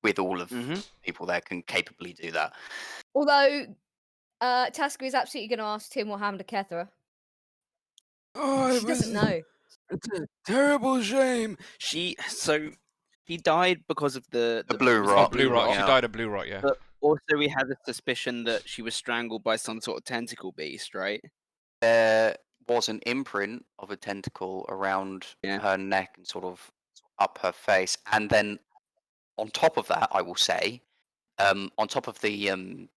with all of people there, can capably do that. Although Taska is absolutely going to ask Tim what happened to Kethra. Oh, She doesn't know. It's a terrible shame. He died because of the blue was it rot. Blue rot. She Yeah. died of blue rot. Yeah. But also, we had a suspicion that she was strangled by some sort of tentacle beast, right? There was an imprint of a tentacle around Yeah. her neck and sort of up her face, and then on top of that, I will say, on top of the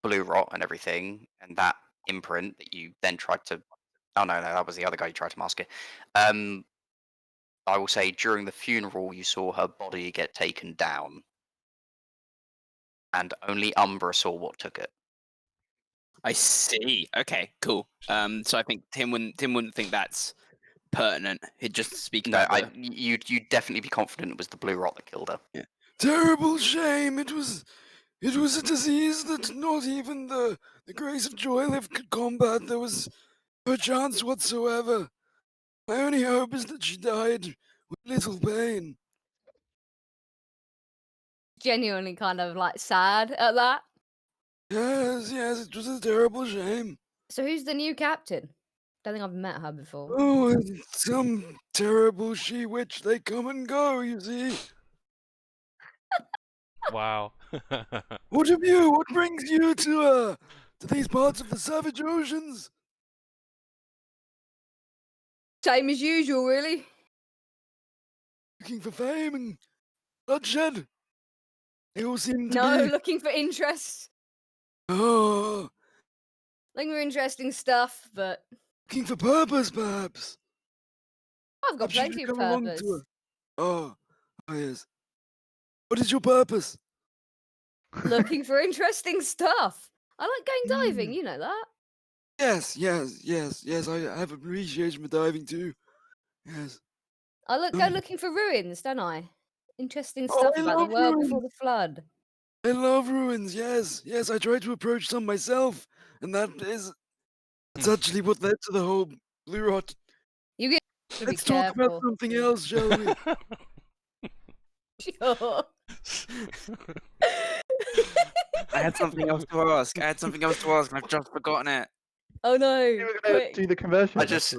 blue rot and everything, and that imprint that you then tried to. Oh no, that was the other guy you tried to mask it. I will say during the funeral, you saw her body get taken down, and only Umbra saw what took it. I see. Okay, cool. So I think Tim wouldn't think that's pertinent. He'd just speak No, about you'd definitely be confident it was the blue rot that killed her. Terrible shame. It was a disease that not even the grace of Joylif could combat. There was no chance whatsoever. My only hope is that she died with little pain. Genuinely kind of like sad at that. Yes, it was a terrible shame. So who's the new captain? Don't think I've met her before. Oh, and some terrible she-witch. They come and go, you see. Wow. What of you? What brings you to these parts of the savage oceans? Same as usual, really. Looking for fame and bloodshed? They all seem to No, be... looking for interest. Oh, Looking for interesting stuff, but looking for purpose, perhaps. I've got Perhaps you plenty should of come along purpose. to her. Oh, yes. What is your purpose? Looking for interesting stuff. I like going diving, Mm. you know that. Yes. I have appreciation for diving too. Yes. I go looking for ruins, don't I? Interesting Oh, stuff I about the love world ruins. before the flood. I love ruins. Yes. I tried to approach some myself, and that's actually what led to the whole blue rot. You get to be Let's talk about careful. something else, shall we? Sure. I had something else to ask. and I've just forgotten it. Oh no! You were gonna Quick. do the conversion. I just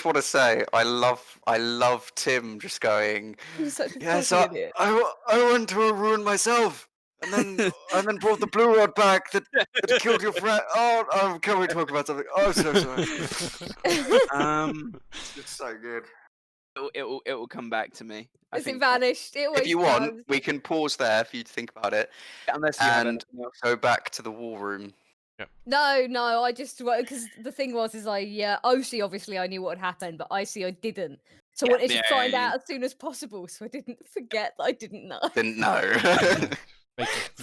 want to say I love Tim just going. You're such a Yes, fucking idiot. I went to a ruin myself, and then brought the blue rod back that killed your friend. Oh, can we talk about something? Oh, I'm so sorry. It's so good. It will come back to me. I Has it think vanished? It always If you want, does. we can pause there for you to think about it, unless you have and anything else. go back to the war room. No, I just because the thing was OC obviously I knew what had happened, but IC I didn't. So I wanted to find out as soon as possible, so I didn't forget that I didn't know. Didn't know.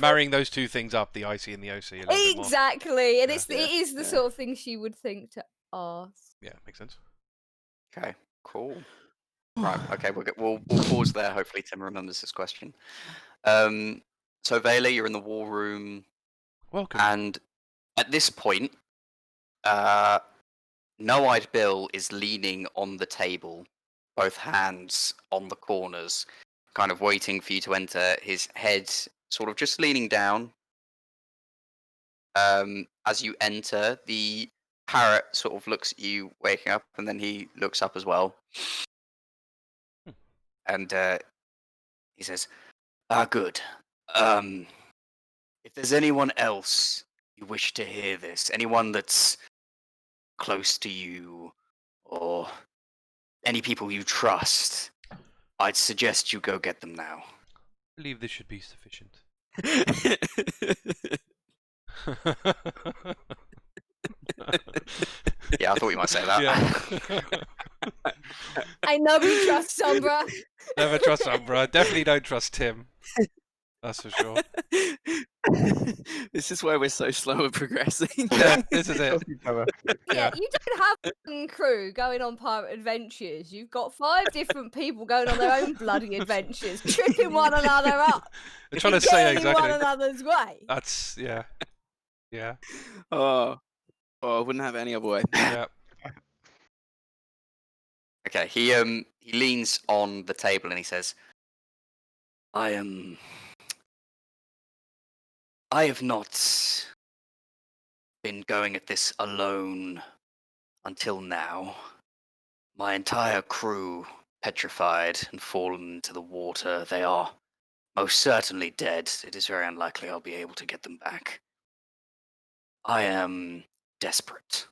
Marrying those two things up, the IC and the OC, a little bit more. Exactly, and Yeah. it is the sort of thing she would think to ask. Yeah, makes sense. Okay, cool. Right, okay, we'll pause there. Hopefully Tim remembers this question. So Vaela, you're in the war room. Welcome. And at this point, No-Eyed Bill is leaning on the table, both hands on the corners, kind of waiting for you to enter, his head sort of just leaning down. As you enter, the parrot sort of looks at you waking up, and then he looks up as well. And he says, good. If there's anyone else you wish to hear this, anyone that's close to you, or any people you trust, I'd suggest you go get them now. I believe this should be sufficient. Yeah, I thought you might say that. Yeah. I nobody trusts Umbra. Never trust Umbra. Definitely don't trust Tim. That's for sure. This is why we're so slow at progressing. Yeah, this is it. Yeah, you don't have one crew going on pirate adventures. You've got 5 different people going on their own bloody adventures, tripping one another up. I'm trying to say getting exactly. one another's way. That's yeah. Oh, I wouldn't have it any other way. Yeah. Okay, he leans on the table and he says, I have not been going at this alone until now. My entire crew petrified and fallen into the water. They are most certainly dead. It is very unlikely I'll be able to get them back. I am desperate.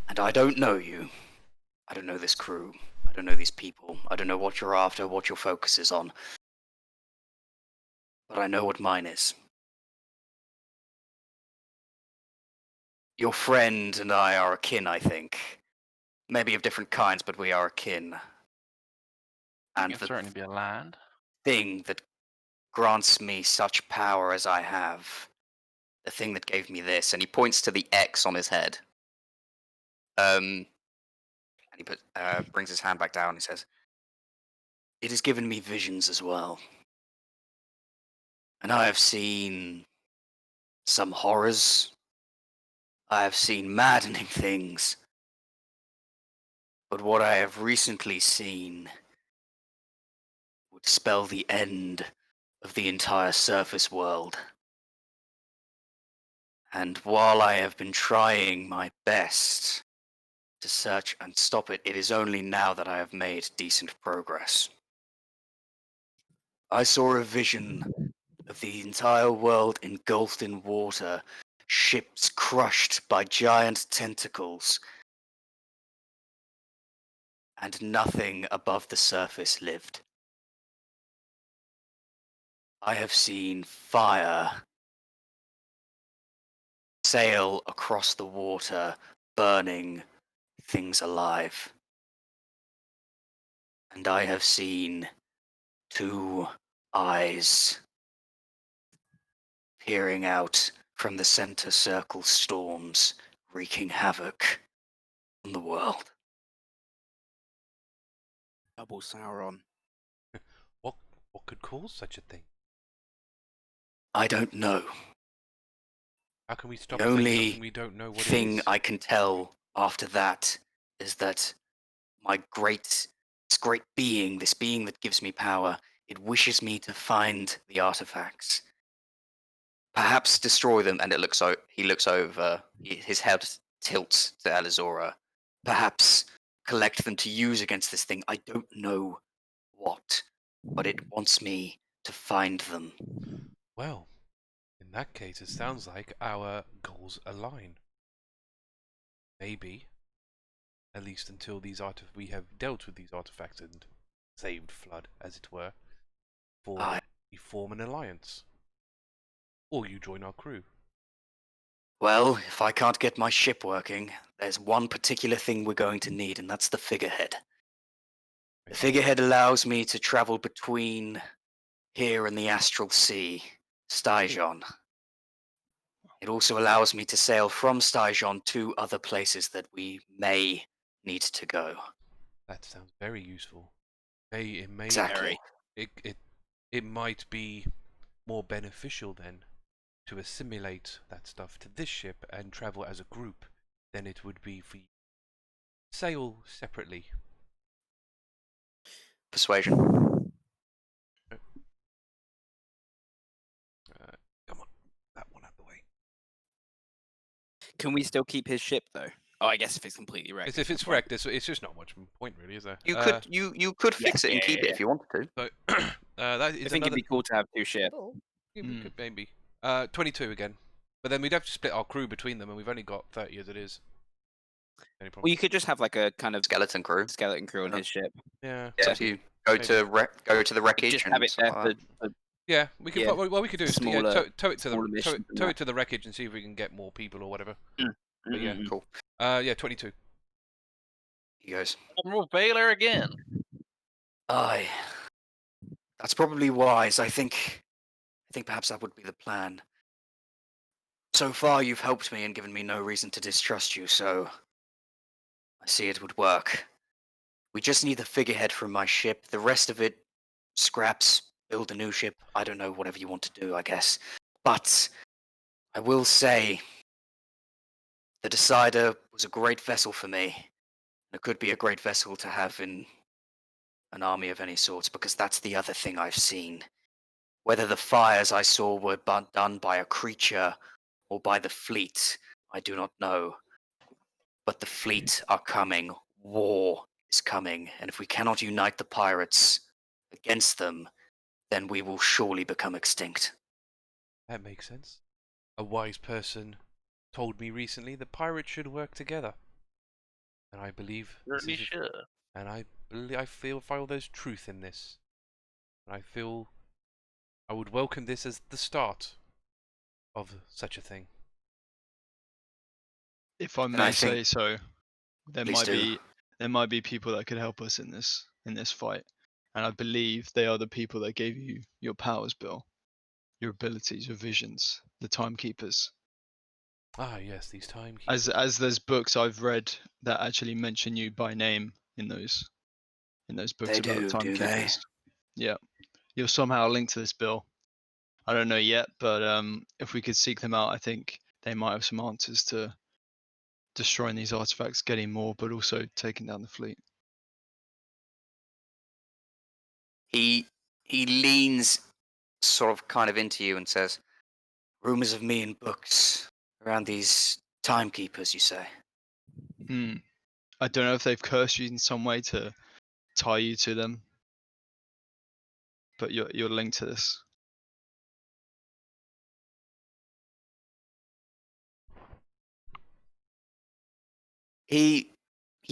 And I don't know you. I don't know this crew. I don't know these people. I don't know what you're after, what your focus is on. But I know what mine is. Your friend and I are akin, I think. Maybe of different kinds, but we are akin. And You can certainly be aligned. thing that grants me such power as I have, the thing that gave me this, and he points to the X on his head. And he brings his hand back down and he says, "It has given me visions as well. And I have seen some horrors. I have seen maddening things. But what I have recently seen would spell the end of the entire surface world. And while I have been trying my best to search and stop it, it is only now that I have made decent progress. I saw a vision of the entire world engulfed in water, ships crushed by giant tentacles, and nothing above the surface lived. I have seen fire sail across the water, burning things alive. And I have seen 2 eyes peering out from the center circle storms, wreaking havoc on the world." Double Sauron. What could cause such a thing? I don't know. How can we stop The saying only something we don't know what it thing is? I can tell after that is that my this great being, this being that gives me power, it wishes me to find the artifacts. Perhaps destroy them, and he looks over, his head tilts to Elizora. Perhaps collect them to use against this thing. I don't know what, but it wants me to find them. Well, in that case, it sounds like our goals align. Maybe, at least until we have dealt with these artifacts and saved Flood, as it were, we form an alliance. Or you join our crew. Well, if I can't get my ship working, there's one particular thing we're going to need, and that's the figurehead. The figurehead allows me to travel between here and the Astral Sea, Stygion. It also allows me to sail from Stygion to other places that we may need to go. That sounds very useful. It may Exactly. it might be more beneficial then to assimilate that stuff to this ship and travel as a group than it would be for you to sail separately. Persuasion. Come on, that one out the way. Can we still keep his ship though? Oh, I guess if it's completely wrecked. If it's wrecked, it's just not much point really, is there? You could fix it and keep it if you wanted to. So, that is I think it'd be cool to have 2 ships. Cool. Yeah, we could maybe. 22 again. But then we'd have to split our crew between them, and we've only got 30 as it is. Any problem? Well, you could just have like a kind of Skeleton crew. on his ship. Yeah. Yeah, if you go to the wreckage Just and have it there stuff like for Yeah, we could. Yeah. What we could do is Smaller- tow it to smaller missions and tow that. it to the wreckage and see if we can get more people or whatever. But yeah, Mm. Cool. yeah, 22. He goes, Admiral Vaela again. "Aye. That's probably wise. I think perhaps that would be the plan. So far you've helped me and given me no reason to distrust you, so I see it would work. We just need the figurehead from my ship. The rest of it, scraps, build a new ship. I don't know, whatever you want to do, I guess. But I will say, the Decider was a great vessel for me. It could be a great vessel to have in an army of any sorts, because that's the other thing I've seen. Whether the fires I saw were done by a creature or by the fleet, I do not know. But the fleet are coming. War is coming. And if we cannot unite the pirates against them, then we will surely become extinct. That makes sense. A wise person told me recently that pirates should work together. And I believe Certainly should. and I feel there's truth in this. And I feel I would welcome this as the start of such a thing. If I I may think- say so, there Please might be people that could help us in this fight, and I believe they are the people that gave you your powers, Bill, your abilities, your visions, the timekeepers. Ah, yes, these timekeepers. As there's books I've read that actually mention you by name in those books They about do, the do they? timekeepers. Yeah, you're somehow linked to this, Bill. I don't know yet, but if we could seek them out, I think they might have some answers to destroying these artifacts, getting more, but also taking down the fleet. He leans sort of kind of into you and says, rumors of me in books around these timekeepers, you say? I don't know if they've cursed you in some way to tie you to them, but you're linked to this. He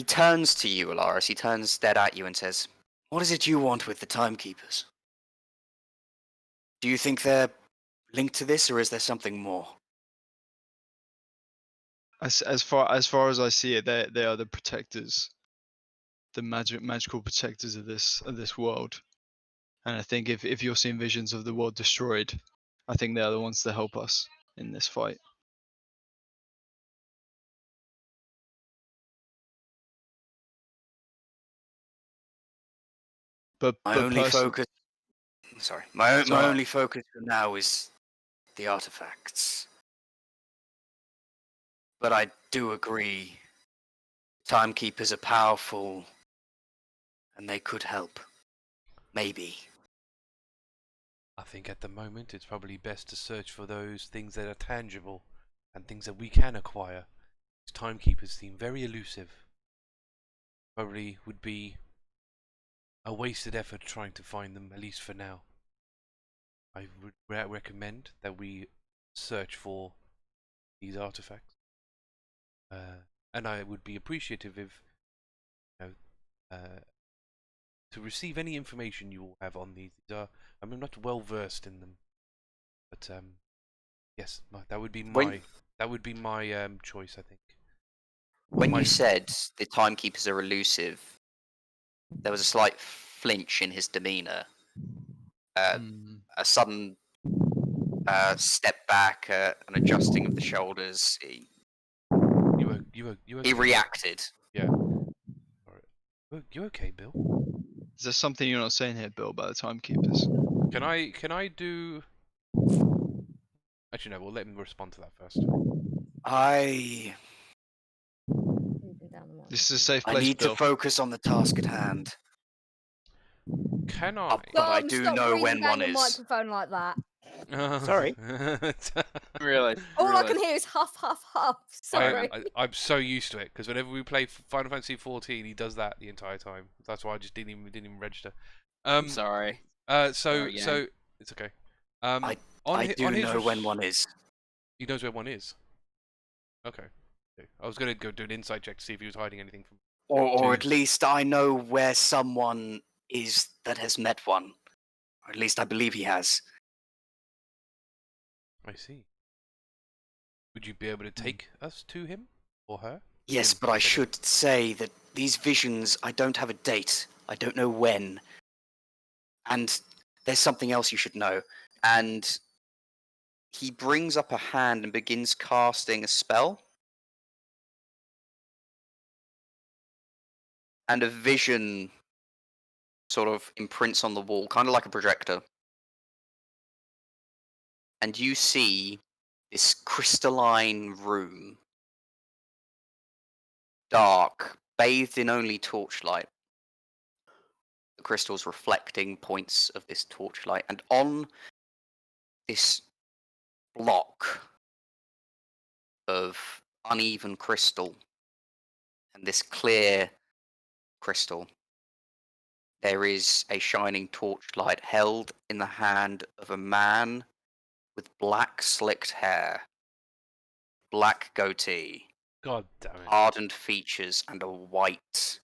turns to you, Alarias. He turns dead at you and says, what is it you want with the timekeepers? Do you think they're linked to this, or is there something more? As far as I see it, they are the protectors, the magical protectors of this world. And I think if you're seeing visions of the world destroyed, I think they are the ones to help us in this fight. My only focus for now is the artifacts. But I do agree, timekeepers are powerful, and they could help. Maybe. I think at the moment it's probably best to search for those things that are tangible and things that we can acquire. These timekeepers seem very elusive. Probably would be a wasted effort trying to find them, at least for now. I would recommend that we search for these artifacts. And I would be appreciative if, to receive any information you all have on these. I'm not well versed in them, but yes, that would be my choice, I think. When you said the timekeepers are elusive, there was a slight flinch in his demeanour. A sudden step back, an adjusting of the shoulders. He reacted. Yeah. Alright. You okay, Bill? Is there something you're not saying here, Bill, about the timekeepers? Can I do? Actually, no. We'll let him respond to that first. This is a safe place, I need Bill. to focus on the task at hand. Can I? But I do know when one your is. microphone like that. Sorry. Really? All I can hear is huff, huff, huff. Sorry. I'm so used to it because whenever we play Final Fantasy 14, he does that the entire time. That's why I just didn't even register. I'm sorry. So it's okay. I do know when one is. He knows where one is. Okay. I was gonna go do an insight check to see if he was hiding anything from. Or at least I know where someone is that has met one. Or at least I believe he has. I see. Would you be able to take us to him or her? Yes, but I should say that these visions, I don't have a date. I don't know when. And there's something else you should know. And he brings up a hand and begins casting a spell. And a vision sort of imprints on the wall, kind of like a projector. And you see this crystalline room, dark, bathed in only torchlight. The crystals reflecting points of this torchlight, and on this block of uneven crystal. And this clear crystal, there is a shining torchlight held in the hand of a man with black slicked hair, black goatee, God damn it. hardened features, and a white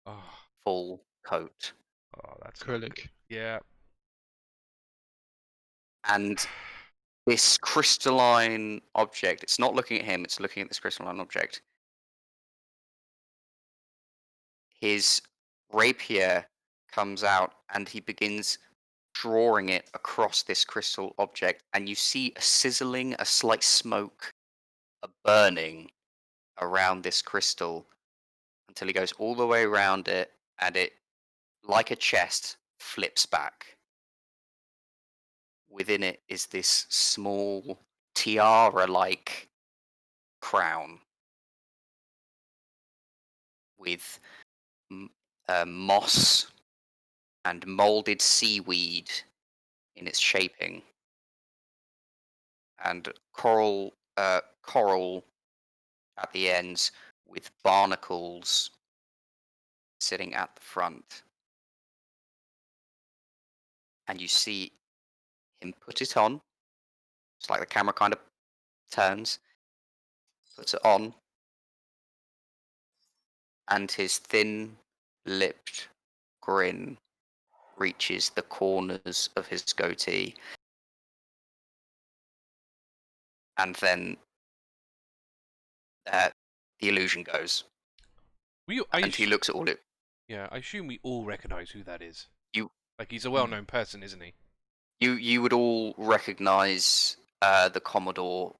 Oh, full coat. that's not good. Cleric. Yeah. And this crystalline object, it's not looking at him, it's looking at this crystalline object. His rapier comes out and he begins drawing it across this crystal object, and you see a sizzling, a slight smoke, a burning around this crystal until he goes all the way around it, and it, like a chest, flips back. Within it is this small tiara-like crown with moss and molded seaweed in its shaping, and coral at the ends with barnacles sitting at the front. And you see him put it on. It's like the camera kind of turns, puts it on, and his thin-lipped grin reaches the corners of his goatee. And then the illusion goes. And he looks at all it. Yeah, I assume we all recognise who that is. Like, he's a well-known person, isn't he? You would all recognise the Commodore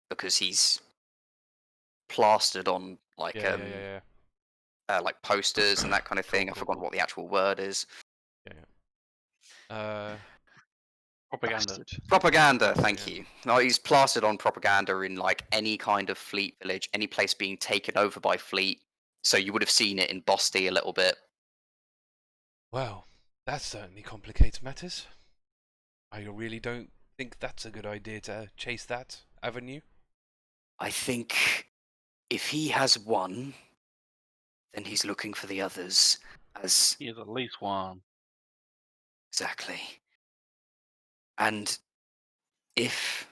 because he's plastered on like like posters and that kind of thing. I forgot what the actual word is. Propaganda. Propaganda, thank you. No, he's plastered on propaganda in like any kind of fleet village, any place being taken over by fleet. So you would have seen it in Bosty a little bit. Well, that certainly complicates matters. I really don't think that's a good idea to chase that avenue. I think if he has one, then he's looking for the others. As he has at least one. Exactly. And if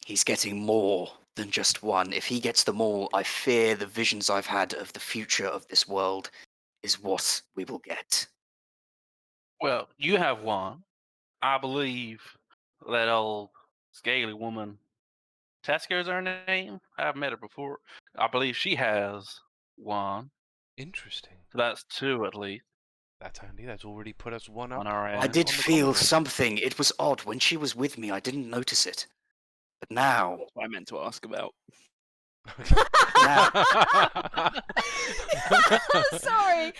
he's getting more than just one, if he gets them all, I fear the visions I've had of the future of this world is what we will get. Well, you have one. I believe that old scaly woman, Taska is her name. I've met her before. I believe she has one. Interesting. So that's two at least. That's handy. That's already put us one up. On our I did feel something. It was odd. When she was with me, I didn't notice it. But now... That's what I meant to ask about. Sorry,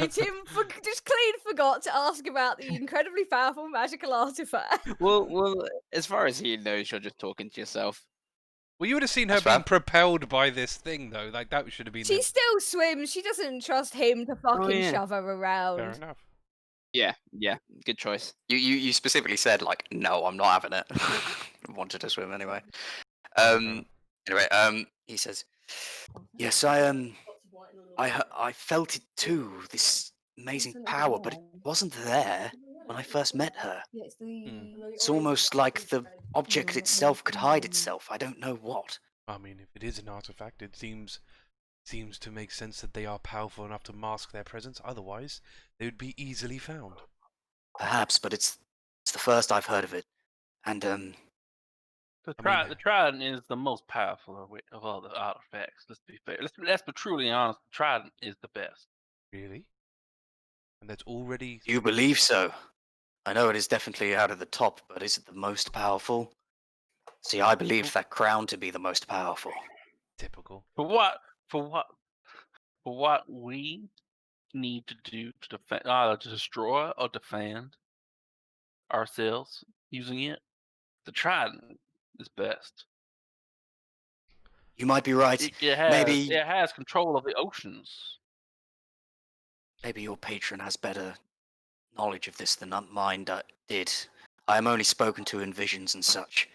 Tim. Just clean forgot to ask about the incredibly powerful magical artifact. Well, as far as he knows, you're just talking to yourself. Well, you would have seen her being propelled by this thing, though. Like that should have been. She still swims. She doesn't trust him to fucking shove her around. Fair enough. Yeah, good choice. You specifically said like, no, I'm not having it. I wanted to swim anyway. Anyway, he says, yes, I felt it too. This amazing power, but it wasn't there when I first met her. It's almost like the object itself could hide itself. I don't know what. I mean, if it is an artifact, it seems to make sense that they are powerful enough to mask their presence. Otherwise, they would be easily found. Perhaps, but it's the first I've heard of it. And the trident is the most powerful of all the artifacts. Let's be fair. Let's be truly honest. The trident is the best. Really? And that's already. You believe so? I know it is definitely out of the top, but is it the most powerful? See, I believe that crown to be the most powerful. Typical. For what we need to do to defend, either to destroy or defend ourselves using it, the trident is best. You might be right. It has control of the oceans. Maybe your patron has better knowledge of this than mine did. I am only spoken to in visions and such.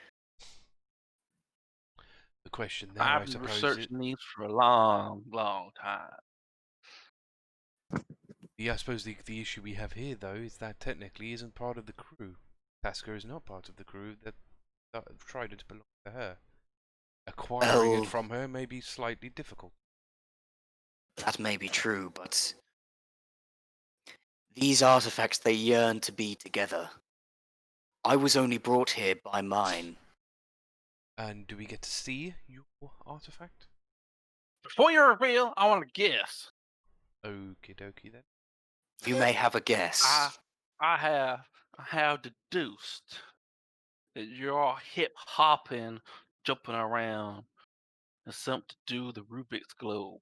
question there, I've I been suppose. researching these for a long, long time. Yeah, I suppose the issue we have here, though, is that technically isn't part of the crew. Taska is not part of the crew. That trident belongs to her. Acquiring Well, it from her may be slightly difficult. that may be true, but these artifacts, they yearn to be together. I was only brought here by mine. And do we get to see your artifact? Before you reveal, I want to guess. Okie dokie then. You may have a guess. I have deduced that your hip hopping, jumping around, has something to do with the Rubik's globe.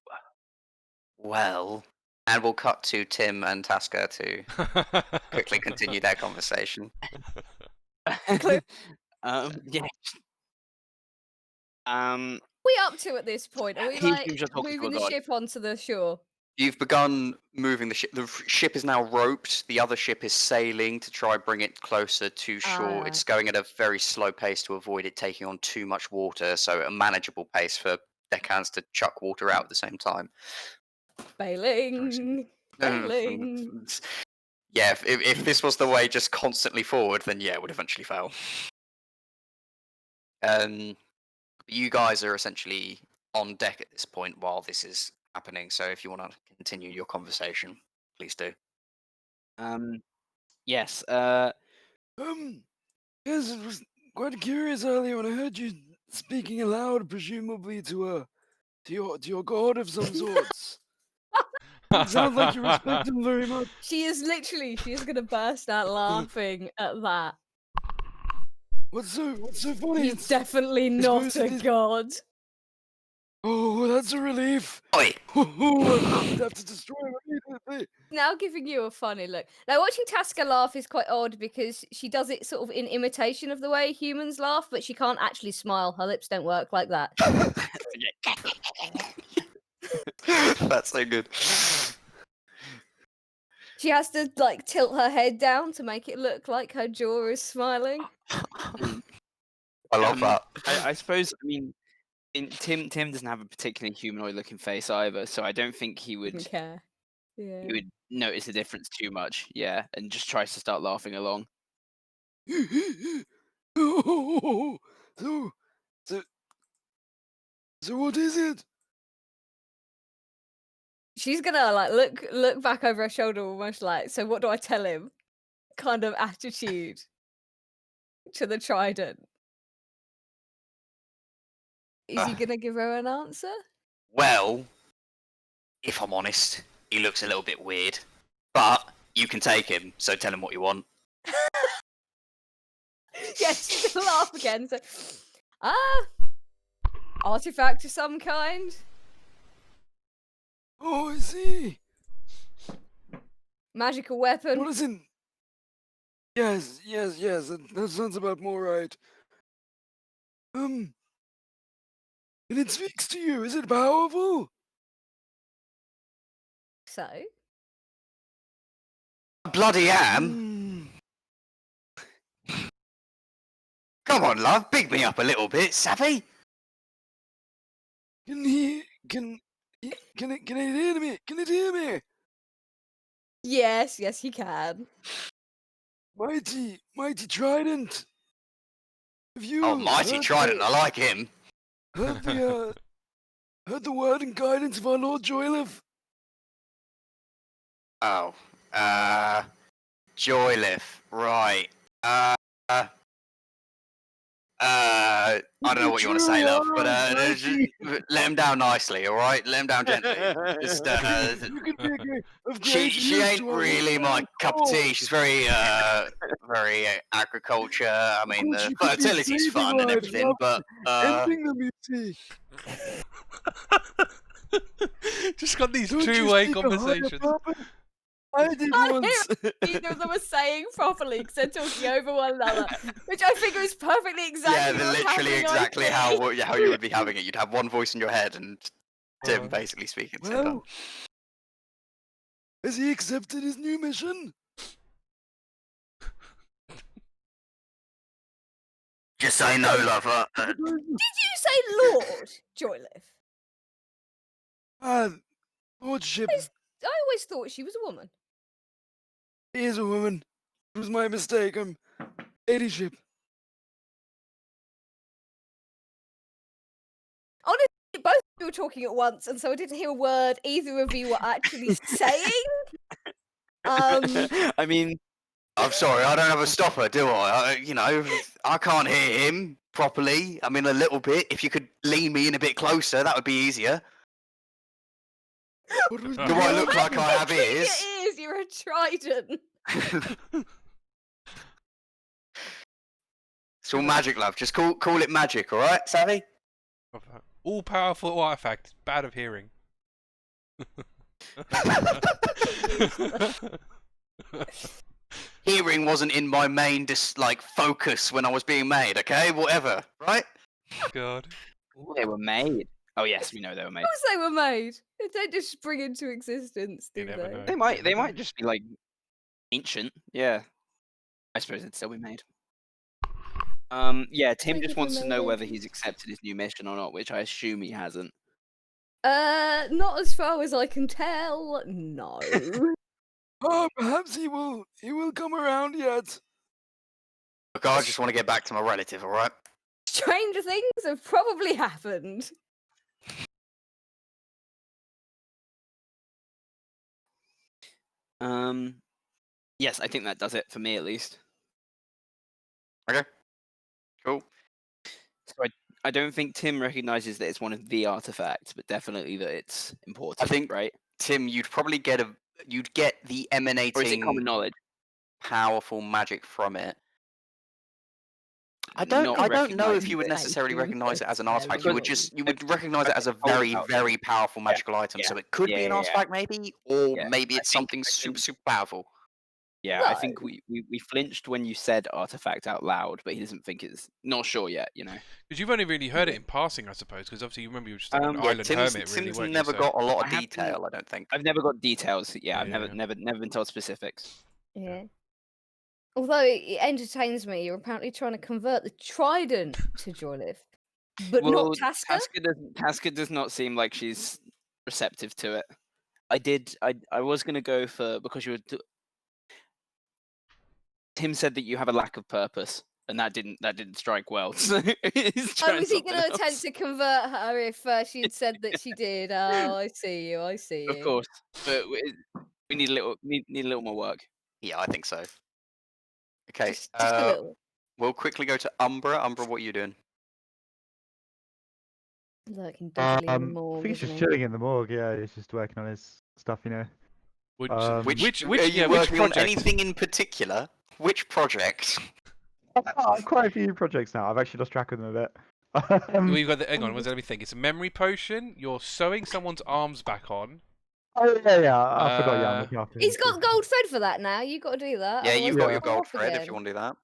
Well, and we'll cut to Tim and Taska to quickly continue their conversation. Yeah. We up to at this point? Are we He like seems to talk to moving a the god. ship onto the shore? You've begun moving the ship. The ship is now roped. The other ship is sailing to try and bring it closer to shore. Ah. It's going at a very slow pace to avoid it taking on too much water, so a manageable pace for deckhands to chuck water out at the same time. Bailing. Bailing. Yeah, if this was the way just constantly forward, then yeah, it would eventually fail. You guys are essentially on deck at this point while this is happening, so if you want to continue your conversation, please do. Yes. Yes, it was quite curious earlier when I heard you speaking aloud, presumably to your god of some sorts. It sounds like you respect him very much. She is going to burst out laughing at that. What's so funny? He's definitely not suppose a it is- god. Oh, that's a relief. Oi! I'd have to destroy him immediately. Now giving you a funny look. Now watching Taska laugh is quite odd because she does it sort of in imitation of the way humans laugh, but she can't actually smile. Her lips don't work like that. That's so good. She has to like tilt her head down to make it look like her jaw is smiling. I love that. I suppose. I mean, Tim doesn't have a particularly humanoid-looking face either, so I don't think he would. Doesn't care. Yeah. He would notice the difference too much. Yeah, and just tries to start laughing along. Oh, so what is it? She's gonna like look back over her shoulder almost like, so what do I tell him? Kind of attitude to the trident. Is he gonna give her an answer? Well, if I'm honest, he looks a little bit weird, but you can take him, so tell him what you want. Yes, she's gonna laugh again. So, artifact of some kind. Oh, I see. Magical weapon. What is in? Yes. That sounds about more right. And it speaks to you. Is it powerful? So, Bloody am. Come on, love, big me up a little bit, savvy? Can it hear me? Can it hear me? yes, he can. Mighty trident. Have you Oh, mighty heard trident, I like him. heard the word and guidance of our Lord Joylif? Oh, Joylif, right. I don't know what you want to say, love, but let him down nicely, all right? Let him down gently. Just, You can be of great she use ain't to our really my Lord. cup of tea. She's very, very agriculture. I mean, course the you could be fertility's saving fun and lives, everything, love, but Ending them, you see. Just got these Don't you two-way seek a higher conversations. purpose? I did I once. Neither of them are saying properly because they're talking over one another, which I figure is perfectly exactly. yeah, they're what's literally happening, I exactly think. how you would be having it. You'd have one voice in your head and Tim basically speaking at the same time. Well, has he accepted his new mission? Just say no, lover. Did you say Lord Joyleth? Lordship I always thought she was a woman. is a woman. It was my mistake. I'm ladyship. Honestly, both of you were talking at once, and so I didn't hear a word either of you were actually saying. I mean, I'm sorry, I don't have a stopper, do I? I can't hear him properly. I mean, a little bit. If you could lean me in a bit closer, that would be easier. What was Do I look like I have Between ears? your ears, you're a trident. It's all magic, love. Just call it magic, all right, Savvy? All powerful artifact, bad of hearing. Hearing wasn't in my main focus when I was being made. Okay, whatever, right? God. they were made. Oh yes, we know they were made. Of course they were made. They just spring into existence, You do never they? know. They might just be like ancient. Yeah, I suppose they'd still be made. Yeah, Tim Think just of wants to them know made whether ages. he's accepted his new mission or not, which I assume he hasn't. Not as far as I can tell. No. Perhaps he will come around yet. Look, I just want to get back to my relative, all right? Stranger things have probably happened. Yes, I think that does it for me at least. Okay, cool. So I don't think Tim recognizes that it's one of the artifacts, but definitely that it's important. think- right? Tim, you'd probably get the Or is it emanating common knowledge? powerful magic from it. I Not don't know if recognizing you would it. necessarily recognize it as an artifact. Because- You would recognize it as a Okay, hold very, it out. very powerful magical item. yeah, So it could be an yeah. artifact, maybe, or Yeah, maybe I it's think- something I super, think- super powerful. Yeah, I No. think we flinched when you said artifact out loud, but he doesn't think it's not sure yet. Because you've only really heard it in passing, I suppose. Because obviously you remember you were just like an Yeah, island Tim's hermit, really, Tim's weren't never you? got a lot of I haven't- detail. I don't think. I've never got details. Yeah, I've Yeah. never been told specifics. Yeah. Although it entertains me, you're apparently trying to convert the trident to Joyleth, but Well, not Taska. Taska does not seem like she's receptive to it. I was gonna go for because you were. Tim said that you have a lack of purpose, and that didn't strike well. So he's Oh, trying was he going to something attempt else. to convert her if she'd said that she did? Oh, I see you. I see you. Of course, but we need a little more work. Yeah, I think so. Okay, Just a little. we'll quickly go to Umbra. Umbra, what are you doing? Lurking dodgily in the morgue, He's just isn't he? chilling in the morgue. Yeah, he's just working on his stuff, you know. Which Are are which you project? working on anything in particular? Which project? Quite a few projects now. I've actually lost track of them a bit. Well, you've got the, hang on, let me think. It's a memory potion. You're sewing someone's arms back on. Oh yeah. I forgot. Yeah, I'm looking after. He's him, got too. gold thread for that now. You've got to do that. Yeah, otherwise you've it'll got your fall gold off thread if again. you want to do that.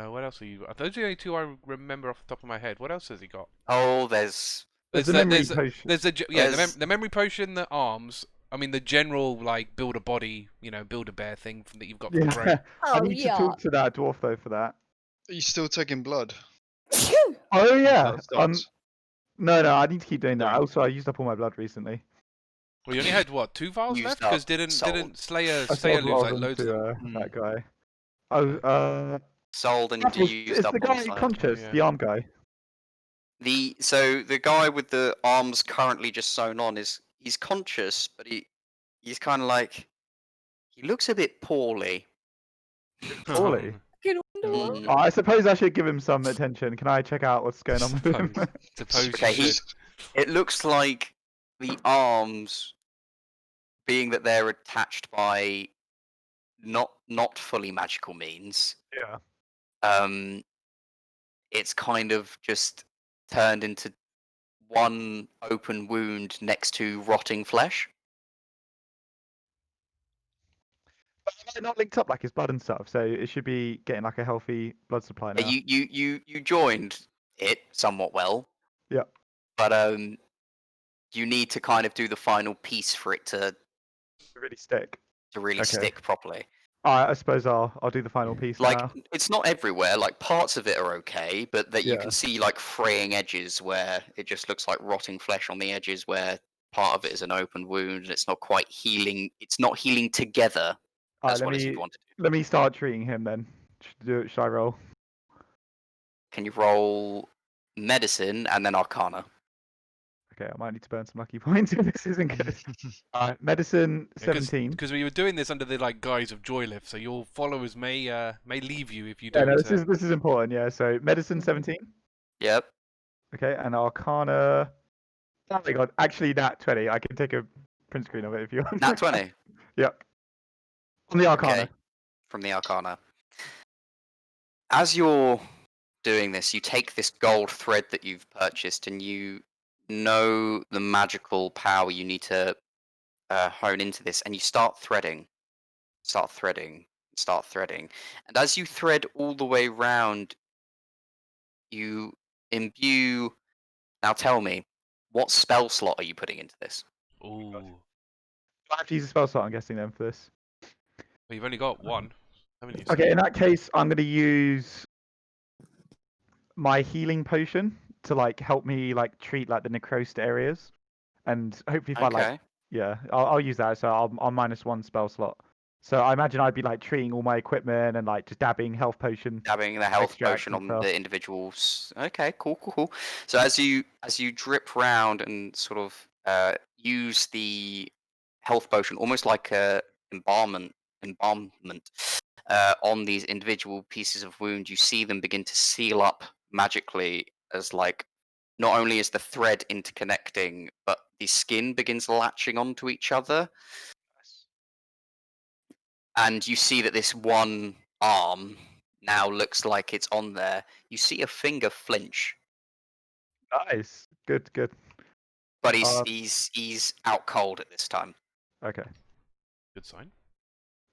What else are you? Those are the only two I remember off the top of my head. What else has he got? Oh, there's There's a the- memory there's, potion. there's the yeah There's- the memory potion, the arms. I mean the general like build a body, build a bear thing that you've got for the brain. Yeah. I Oh, need to yeah. talk to that dwarf though for that. Are you still taking blood? Oh yeah. Stops. No, I need to keep doing that. Sorry. Also, I used up all my blood recently. Well, you only had what 2 vials Used left? up, Because didn't sold. Slayer I sold a lose lot like of them loads of to them? that guy. Oh, sold and Apples, used it's up the on guy side. conscious, Yeah. the arm guy. So the guy with the arms currently just sewn on he's conscious, but he's kind of like he looks a bit poorly. Poorly. Fucking wonder what? Mm. Oh, I suppose I should give him some attention. Can I check out what's going on with him? Suppose Okay, you should. It looks like the arms, being that they're attached by not fully magical means, Yeah. it's kind of just turned into one open wound next to rotting flesh. But am I not linked up like his blood and stuff? So it should be getting like a healthy blood supply now. You joined it somewhat well. Yeah. But you need to kind of do the final piece for it to Really stick. really Okay. stick properly. I suppose I'll do the final piece Like, now. it's not everywhere. Like, parts of it are okay, but that you Yeah. can see like fraying edges where it just looks like rotting flesh on the edges, where part of it is an open wound and it's not quite healing. It's not healing together Alright, as well as you'd want to do. let me start treating him then. Should I roll? Can you roll medicine and then Arcana? Okay, I might need to burn some lucky points if this isn't good. Medicine 17. Because we were doing this under the guise of Joylift, so your followers may leave you if you Yeah, don't. no, this is important. Yeah, so medicine 17. Yep. Okay, and Arcana. Oh my god, actually, nat 20. I can take a print screen of it if you want. Nat 20. Yep. On the Arcana. Okay. From the Arcana. As you're doing this, you take this gold thread that you've purchased and you know the magical power you need to hone into this, and you start threading. And as you thread all the way round, you imbue. Now tell me, what spell slot are you putting into this? Ooh. Do I have to use a spell slot, I'm guessing, then, for this? Well, you've only got one, haven't you? Okay, in that case, I'm going to use my healing potion to help me treat the necrosed areas, and hopefully if Okay. I'll use that. So I'll minus one spell slot. So I imagine I'd be treating all my equipment and just dabbing health potion. Dabbing the health extracts potion and on stuff. the individuals. Okay, cool. So as you drip round and sort of use the health potion, almost like a embalmment on these individual pieces of wound, you see them begin to seal up magically as not only is the thread interconnecting, but the skin begins latching onto each other. And you see that this one arm now looks like it's on there. You see a finger flinch, Nice. Good. but Uh, he's out cold at this time. Okay. Good sign.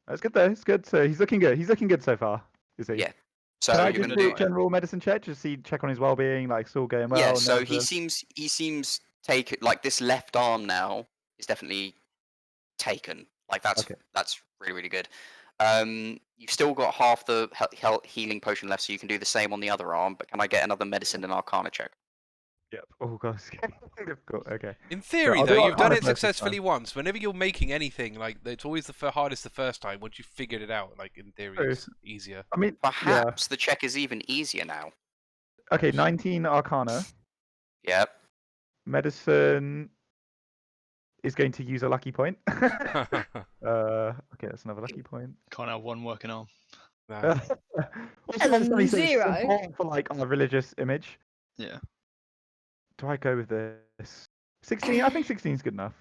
That's good though. It's good. So he's looking good. He's looking good so far. Is he? Yeah. So Can I you're just gonna do do a general medicine check? Just check on his well-being, it's all going well. yeah. and So everything? he seems this left arm now is definitely taken. Okay. That's really good. You've still got half the healing potion left, so you can do the same on the other arm. But can I get another medicine and Arcana check? Yep. Oh god, it's getting difficult. Okay. In theory, I'll though, do you've done Arcana it first this successfully once. Whenever you're making anything, it's always the hardest the first time. Once you've figured it out, in theory, True. it's easier. I mean, Perhaps the check is even easier now. Okay, 19 Arcana. Yep. Medicine is going to use a lucky point. Okay, that's another lucky point. Can't have one working arm. Nah. Also, understand he's Zero. important for a religious image. Yeah. Do I go with this? 16? I think 16 is good enough.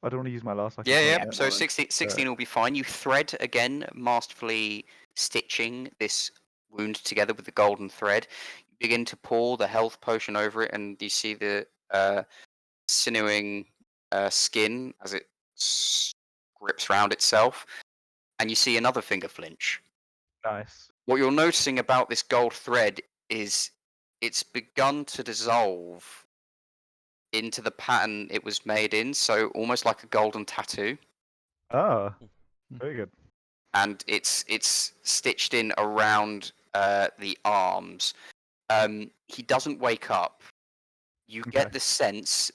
I don't want to use my last lucky point Yeah. yet. So 16 will be fine. You thread again, masterfully stitching this wound together with the golden thread. You begin to pour the health potion over it, and you see the sinewing skin as it grips round itself. And you see another finger flinch. Nice. What you're noticing about this gold thread is it's begun to dissolve into the pattern it was made in, so almost like a golden tattoo. Oh, very good. And it's stitched in around the arms. He doesn't wake up. You Okay. get the sense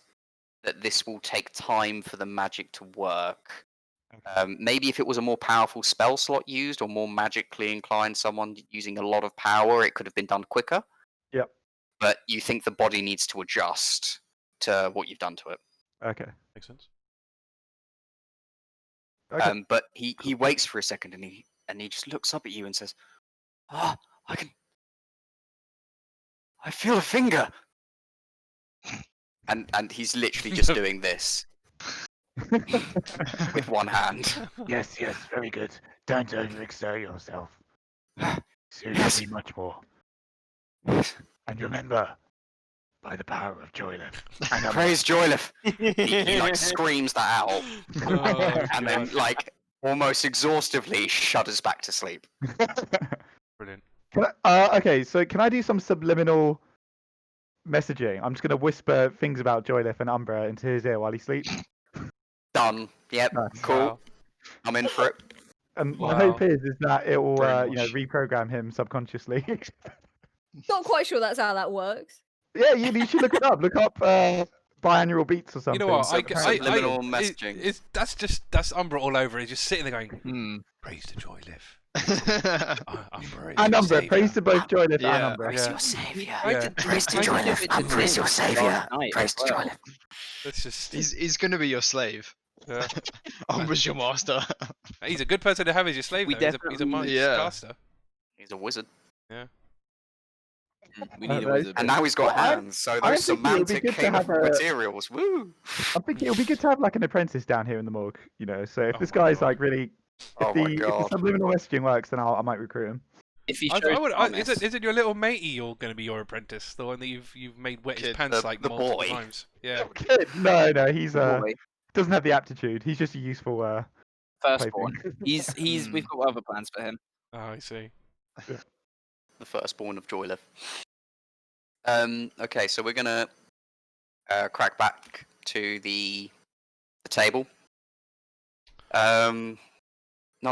that this will take time for the magic to work. Maybe if it was a more powerful spell slot used or more magically inclined, someone using a lot of power, it could have been done quicker. Yep. But you think the body needs to adjust to what you've done to it. Okay. Makes sense. Okay. But he waits for a second and he just looks up at you and says, "Ah, I feel a finger." And he's literally just doing this with one hand. Yes, very good. Don't overexert yourself. Soon Yes. there'll be much more. And remember, by the power of Joyleth. And Praise Joyleth. He screams that out, Oh, and then almost exhaustively shudders back to sleep. Brilliant. Okay, so can I do some subliminal messaging? I'm just going to whisper things about Joyleth and Umbra into his ear while he sleeps. Done. Yep. Nice. Cool. Wow. I'm in for it. And the Wow. hope is that it will Brainwash. reprogram him subconsciously. Not quite sure that's how that works. Yeah, you should look it up. Look up biannual beats or something. You know what? Subliminal messaging. That's Umbra all over. He's just sitting there going, Hmm. "Praise to Joy live." Umbra is And your Umbra, saviour. praise to both Joyleth Yeah. and Umbra. Praise Yeah. your saviour. Yeah. Praise to I Joyleth. did it to Umbra is your last saviour. night Praise as to well. Joyleth. That's just. He's gonna be your slave. Yeah. Umbra's your master. He's a good person to have as your slave. We Though. He's a definitely- monk Yeah. caster. He's a wizard. We need a Right. wizard. And now he's got Well, hands, so I those think it would be semantic good to came have of a- materials. Woo! I'm thinking it would be good to have like an apprentice down here in the morgue. So if Oh this my guy's God. like really, Oh my if the god. subliminal messaging works, then I might recruit him. If he I shows would, promise, isn't your little matey you're going to be your apprentice? The one that you've made wet his Kid. pants The- like the multiple boy. times. Yeah. No, he's boy, doesn't have the aptitude. He's just a useful firstborn. plaything. He's. We've got other plans for him. Oh, I see. The firstborn of Joyleth. Okay, so we're gonna crack back to the table. No,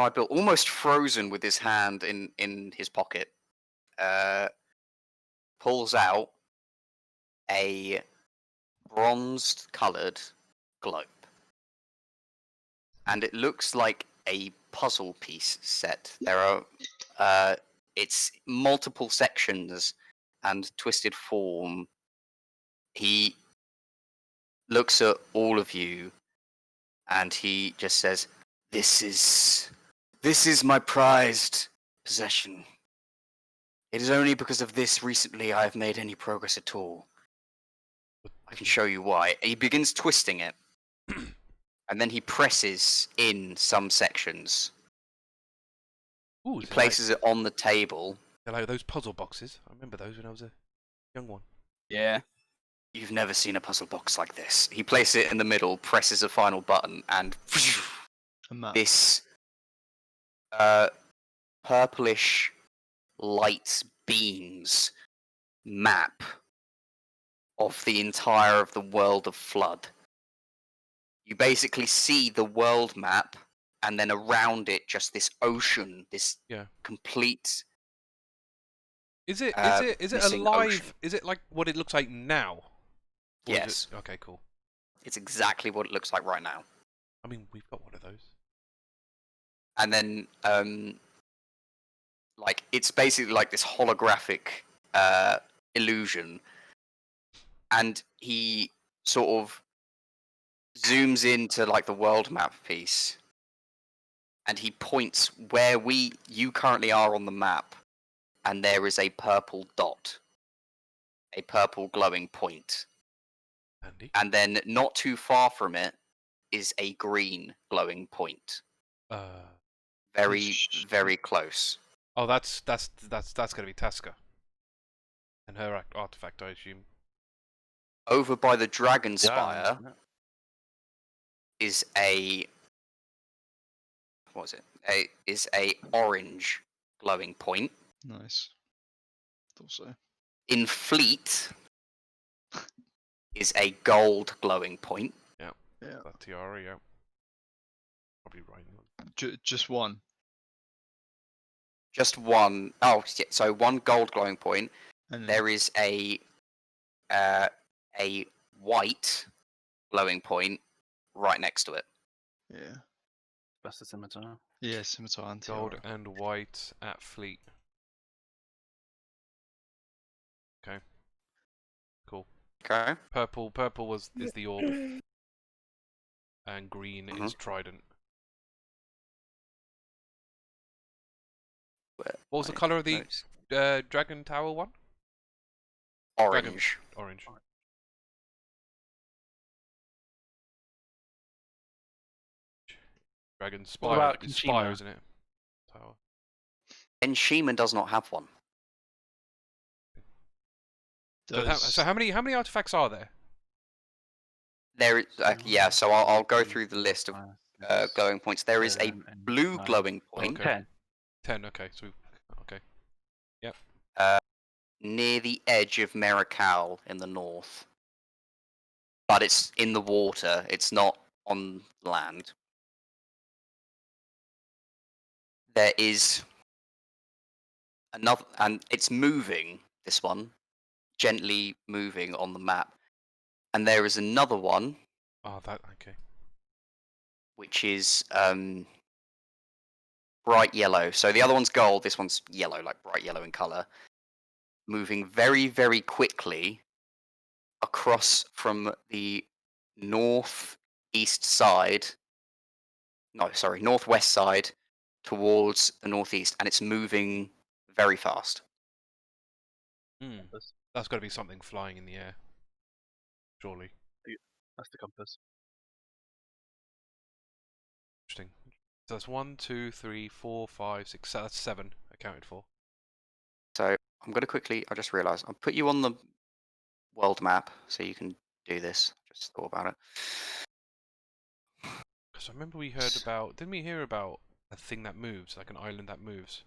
I built almost frozen with his hand in his pocket. Pulls out a bronzed coloured globe. And it looks like a puzzle piece set. There are it's multiple sections and twisted form. He looks at all of you and he just says, This is my prized possession. It is only because of this recently I have made any progress at all. I can show you why. He begins twisting it, and then he presses in some sections. Ooh, He places it on the table. They're like those puzzle boxes. I remember those when I was a young one. Yeah. You've never seen a puzzle box like this. He places it in the middle, presses a final button, and A map. this purplish light beams map of the entire of the world of Flood. You basically see the world map, and then around it, just this ocean, this complete. Is it missing alive? ocean. Is it like what it looks like now? Or is Yes. it- Okay, cool. It's exactly what it looks like right now. I mean, we've got one of those. And then, like, it's basically like this holographic illusion. And he sort of zooms into like the world map piece, and he points where you currently are on the map, and there is a purple dot, a purple glowing point, Andy. and then not too far from it is a green glowing point, very very close. Oh, that's gonna be Taska. And her artifact, I assume. Over by the dragon Yeah, spire yeah. is a is a orange glowing point. Nice. Thought so. In Fleet is a gold glowing point. Yeah. That tiara, yeah. Probably right. Just one. Just one. Oh, so one gold glowing point. And There is a white glowing point right next to it. yeah. That's the scimitar. Yeah, scimitar and Gold tiara. and white at Fleet. Okay. Cool. Okay. Purple is the orb. And green is trident. What was the colour of the dragon tower one? Orange. Orange. Dragon spire. about It's spire, Conchima? isn't it? Tower. And Sheeman does not have one. So how many artifacts are there? There is yeah. So I'll go through the list of glowing points. There is a 7 and blue 9. glowing point Okay. 10. 10. Okay. So okay. near the edge of Merical in the north, but it's in the water. It's not on land. there is another, and it's moving. This one, gently moving on the map, and there is another one Oh, that okay. which is bright yellow. So the other one's gold. This one's yellow, like bright yellow in color, moving very, very quickly across from the northeast side. No, sorry, northwest side towards the northeast, and it's moving very fast. Hmm. That's got to be something flying in the air. Surely. That's the compass. Interesting. So that's 1, 2, 3, 4, 5, 6. So that's 7 accounted for. So I'm going to quickly, I just realized, I'll put you on the world map so you can do this. Just thought about it. Because I remember we heard about. Didn't we hear about a thing that moves, like an island that moves?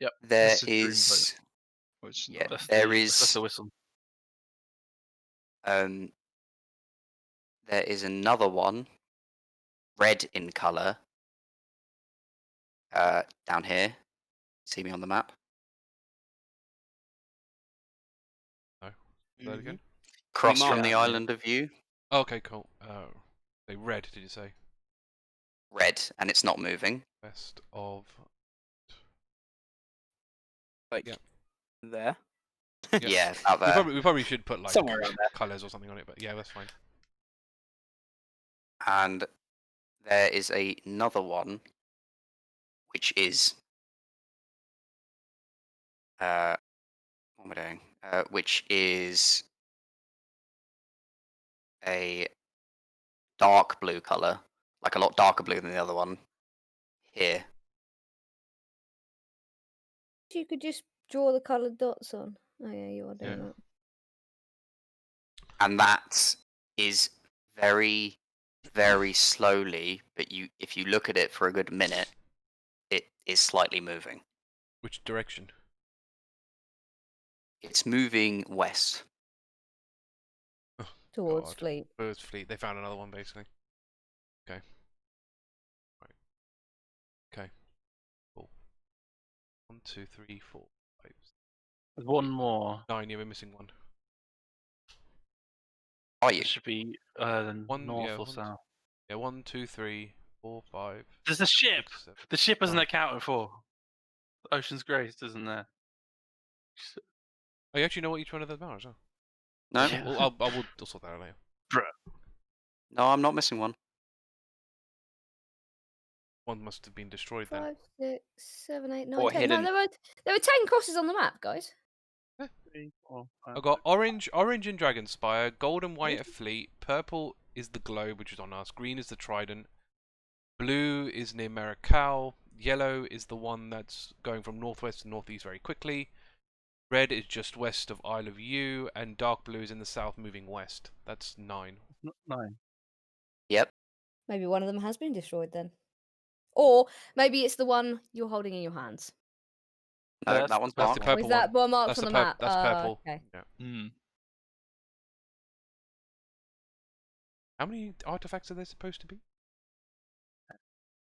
Yep. There That's a dream is, boat, which yeah, That's there that's the is, whistle. there is another one, red in color, down here. See me on the map. No. Say that again. Cross mark from the that, yeah. island of view. Oh, okay, cool. They red. Did you say? Red, and it's not moving. West of. Like Yeah. there. Yeah. Yeah, out We there. probably should put like Somewhere around there. colors or something on it, but yeah, that's fine. And there is another one, which is what am I doing? Which is a dark blue color, like a lot darker blue than the other one. Here, You could just draw the coloured dots on. Oh yeah, you are doing Yeah. that. and that is very, very slowly. But if you look at it for a good minute, it is slightly moving. Which direction? It's moving west. Oh, Towards God. Fleet. Birds Fleet. They found another one basically. Okay. Right. Okay. Cool. 1, 2, 3, 4, 5, There's one more. 9. Yeah, we're missing one. Are you? It should be One, north yeah, or one- south. Yeah, 1, 2, 3, 4, 5. There's a ship. 6, 7. The ship isn't Oh. accounted for. Ocean's Grace isn't there. Oh, you actually know what each one of them are as well? No, Yeah. Well, I'll sort that out later. no, I'm not missing one. One must have been destroyed then. 5, 6, 7, 8, 9, Or 10. No, hidden. there were 10 crosses on the map, guys. 3, 4, 5. I got orange in Dragonspire, gold and white at Fleet, purple is the globe, which is on us, green is the trident, blue is near Maracau, yellow is the one that's going from northwest to northeast very quickly, red is just west of Isle of Yew, and dark blue is in the south moving west. That's 9. 9. Yep. Maybe one of them has been destroyed then. Or maybe it's the one you're holding in your hands. No, That's- that one's That's marked. the Or purple is that one marked That's on the the purple. map? That's purple. Okay. Yeah. Mm. How many artifacts are there supposed to be?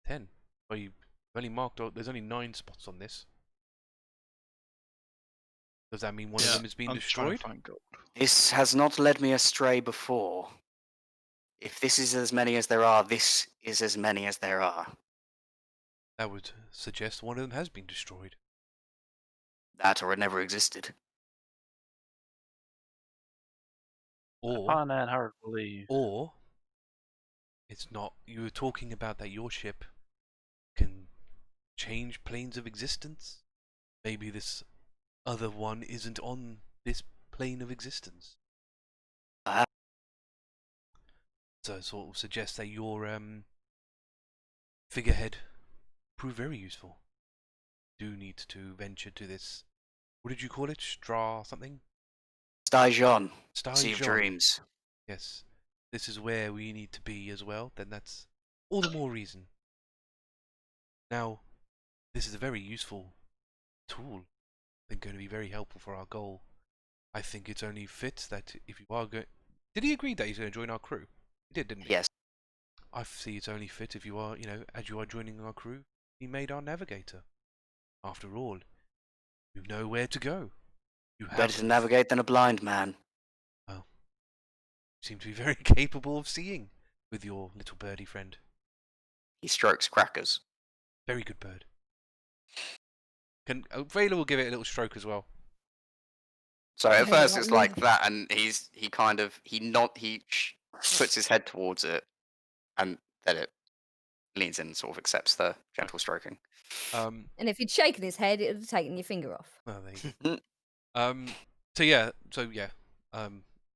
10. Well, you've only marked. There's only 9 spots on this. Does that mean one of them has been I'm trying destroyed? to find gold. This has not led me astray before. If this is as many as there are, this is as many as there are. That would suggest one of them has been destroyed. That or it never existed. Or, Upon that hard to believe. or it's not. You were talking about that your ship can change planes of existence. Maybe this other one isn't on this plane of existence. So it sort of suggests that your figurehead proved very useful. Do need to venture to this. What did you call it? Stra something? Styjon, Star Sea of Dreams. Yes. This is where we need to be as well. Then that's all the more reason. Now, this is a very useful tool. I think going to be very helpful for our goal. I think it's only fit that if you are going... Did he agree that he's going to join our crew? He did, didn't he? Yes. I see it's only fit if you are, as you are joining our crew, he made our navigator. After all, you know where to go. You have Better to navigate than a blind man. you seem to be very capable of seeing with your little birdie friend. He strokes crackers. Very good bird. Vaela will give it a little stroke as well. So at Yeah, first like it's me. like that, and he puts his head towards it, and then it leans in and sort of accepts the gentle stroking. Um, And if he'd shaken his head, it would have taken your finger off. well, there you go. So yeah.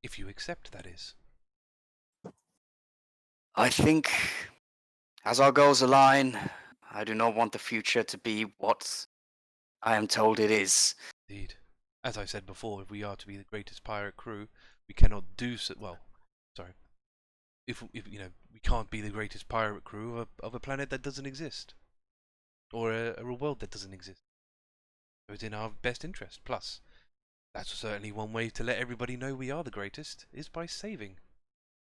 If you accept, that is. I think, as our goals align, I do not want the future to be what I am told it is. Indeed. As I said before, if we are to be the greatest pirate crew, we cannot do so. Well, sorry. If we can't be the greatest pirate crew of a planet that doesn't exist, or a world that doesn't exist. So it's in our best interest. Plus, that's certainly one way to let everybody know we are the greatest, is by saving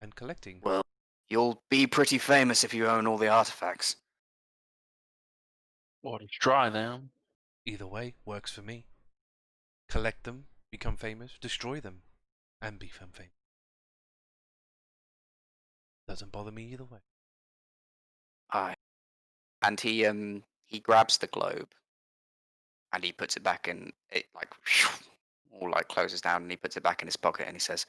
and collecting. Well, you'll be pretty famous if you own all the artifacts. Or destroy them. Either way works for me. Collect them, become famous, destroy them, and become famous. Doesn't bother me either way. Aye. And he grabs the globe, and he puts it back in. It all like closes down, and he puts it back in his pocket, and he says,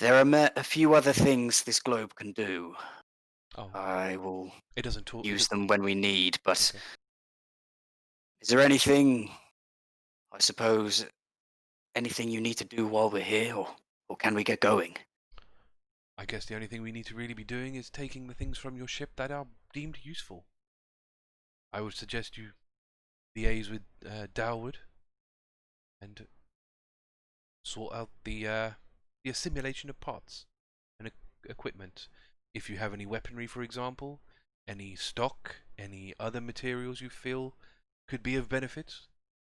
"There are a few other things this globe can do. Oh, I will it doesn't talk. use them when we need, but Okay. is there anything, I suppose, anything you need to do while we're here, or can we get going?" I guess the only thing we need to really be doing is taking the things from your ship that are deemed useful. I would suggest you liaise with Dalwood and sort out the assimilation of parts and equipment. If you have any weaponry, for example, any stock, any other materials you feel could be of benefit,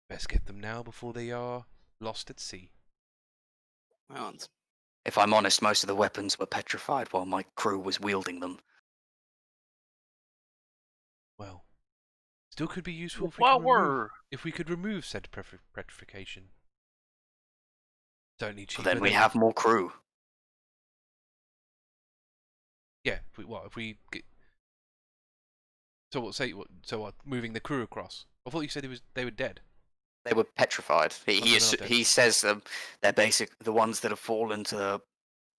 best get them now before they are lost at sea. Well, If I'm honest, most of the weapons were petrified while my crew was wielding them. Well, still could be useful if we could remove said petrification. Certainly cheaper. Then we have more crew. Yeah. If we get... So what? Moving the crew across? I thought you said they were dead. They were petrified. they're not dead. He says the ones that have fallen to the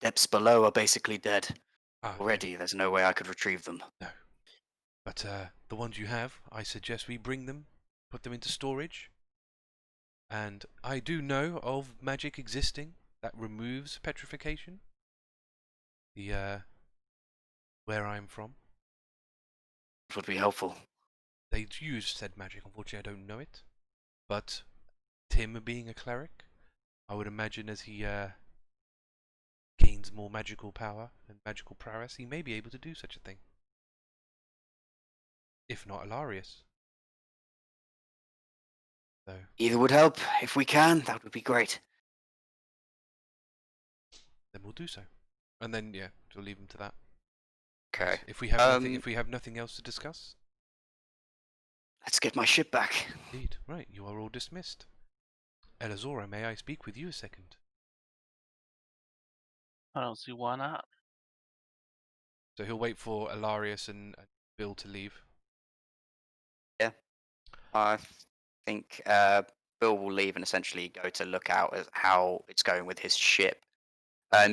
depths below are basically dead already. There's no way I could retrieve them. No. But the ones you have, I suggest we bring them, put them into storage. And I do know of magic existing that removes petrification. Where I'm from, It would be helpful. they use said magic. Unfortunately, I don't know it. But Tim, being a cleric, I would imagine as he gains more magical power and magical prowess, he may be able to do such a thing. If not Alarias. So, Either would help. If we can, that would be great. then we'll do so. And then, yeah, we'll leave him to that. Okay. If we have nothing else to discuss. Let's get my ship back. Indeed. Right, you are all dismissed. Elizora, may I speak with you a second? I don't see why not. So he'll wait for Alarias and Bill to leave. Yeah. I think Bill will leave and essentially go to look out at how it's going with his ship.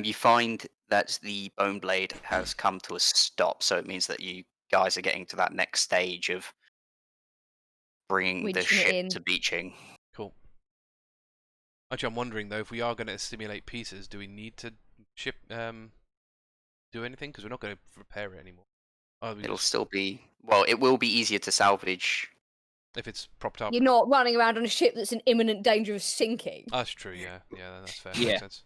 You find that the Bone Blade has come to a stop, so it means that you guys are getting to that next stage of bringing the Winching it ship in. to beaching. Cool. Actually, I'm wondering though, if we are going to assimilate pieces, do we need to ship do anything? Because we're not going to repair it anymore. It'll still be it will be easier to salvage. If it's propped up. You're not running around on a ship that's in imminent danger of sinking. That's true. Yeah, that's fair. Yeah. Makes sense.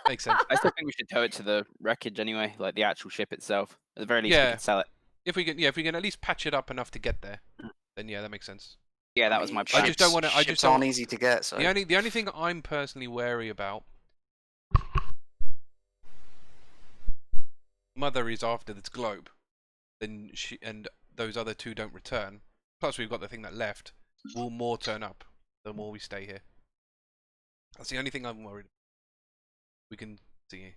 Makes sense. I still think we should tow it to the wreckage anyway, like the actual ship itself. At the very least, we Yeah. could sell it. If we can at least patch it up enough to get there, then yeah, that makes sense. Yeah, that was my plan. I just don't want to. Ships aren't easy to get. So The only thing I'm personally wary about. Mother is after this globe, then those other two don't return, plus we've got the thing that left, will more turn up the more we stay here. That's the only thing I'm worried about. We can see.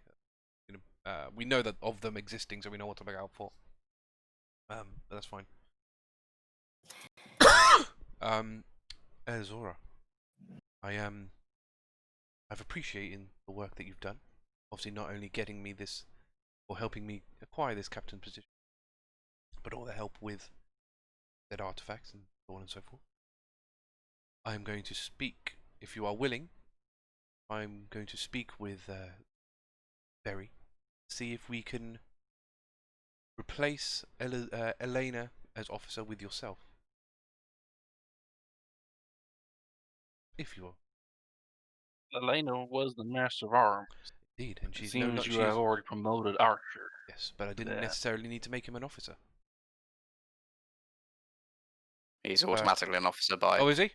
We know that of them existing, so we know what to look out for. But that's fine. Elizora, I've appreciated the work that you've done. Obviously, not only getting me this, or helping me acquire this captain position, but all the help with said artifacts and so on and so forth. I am going to speak, if you are willing. I'm going to speak with Berry, see if we can replace Elena as officer with yourself. If you are. Elena was the master of arms. Indeed, and It she's seems you have already promoted Archer. Yes, but I didn't necessarily need to make him an officer. He's automatically an officer by. Oh, is he?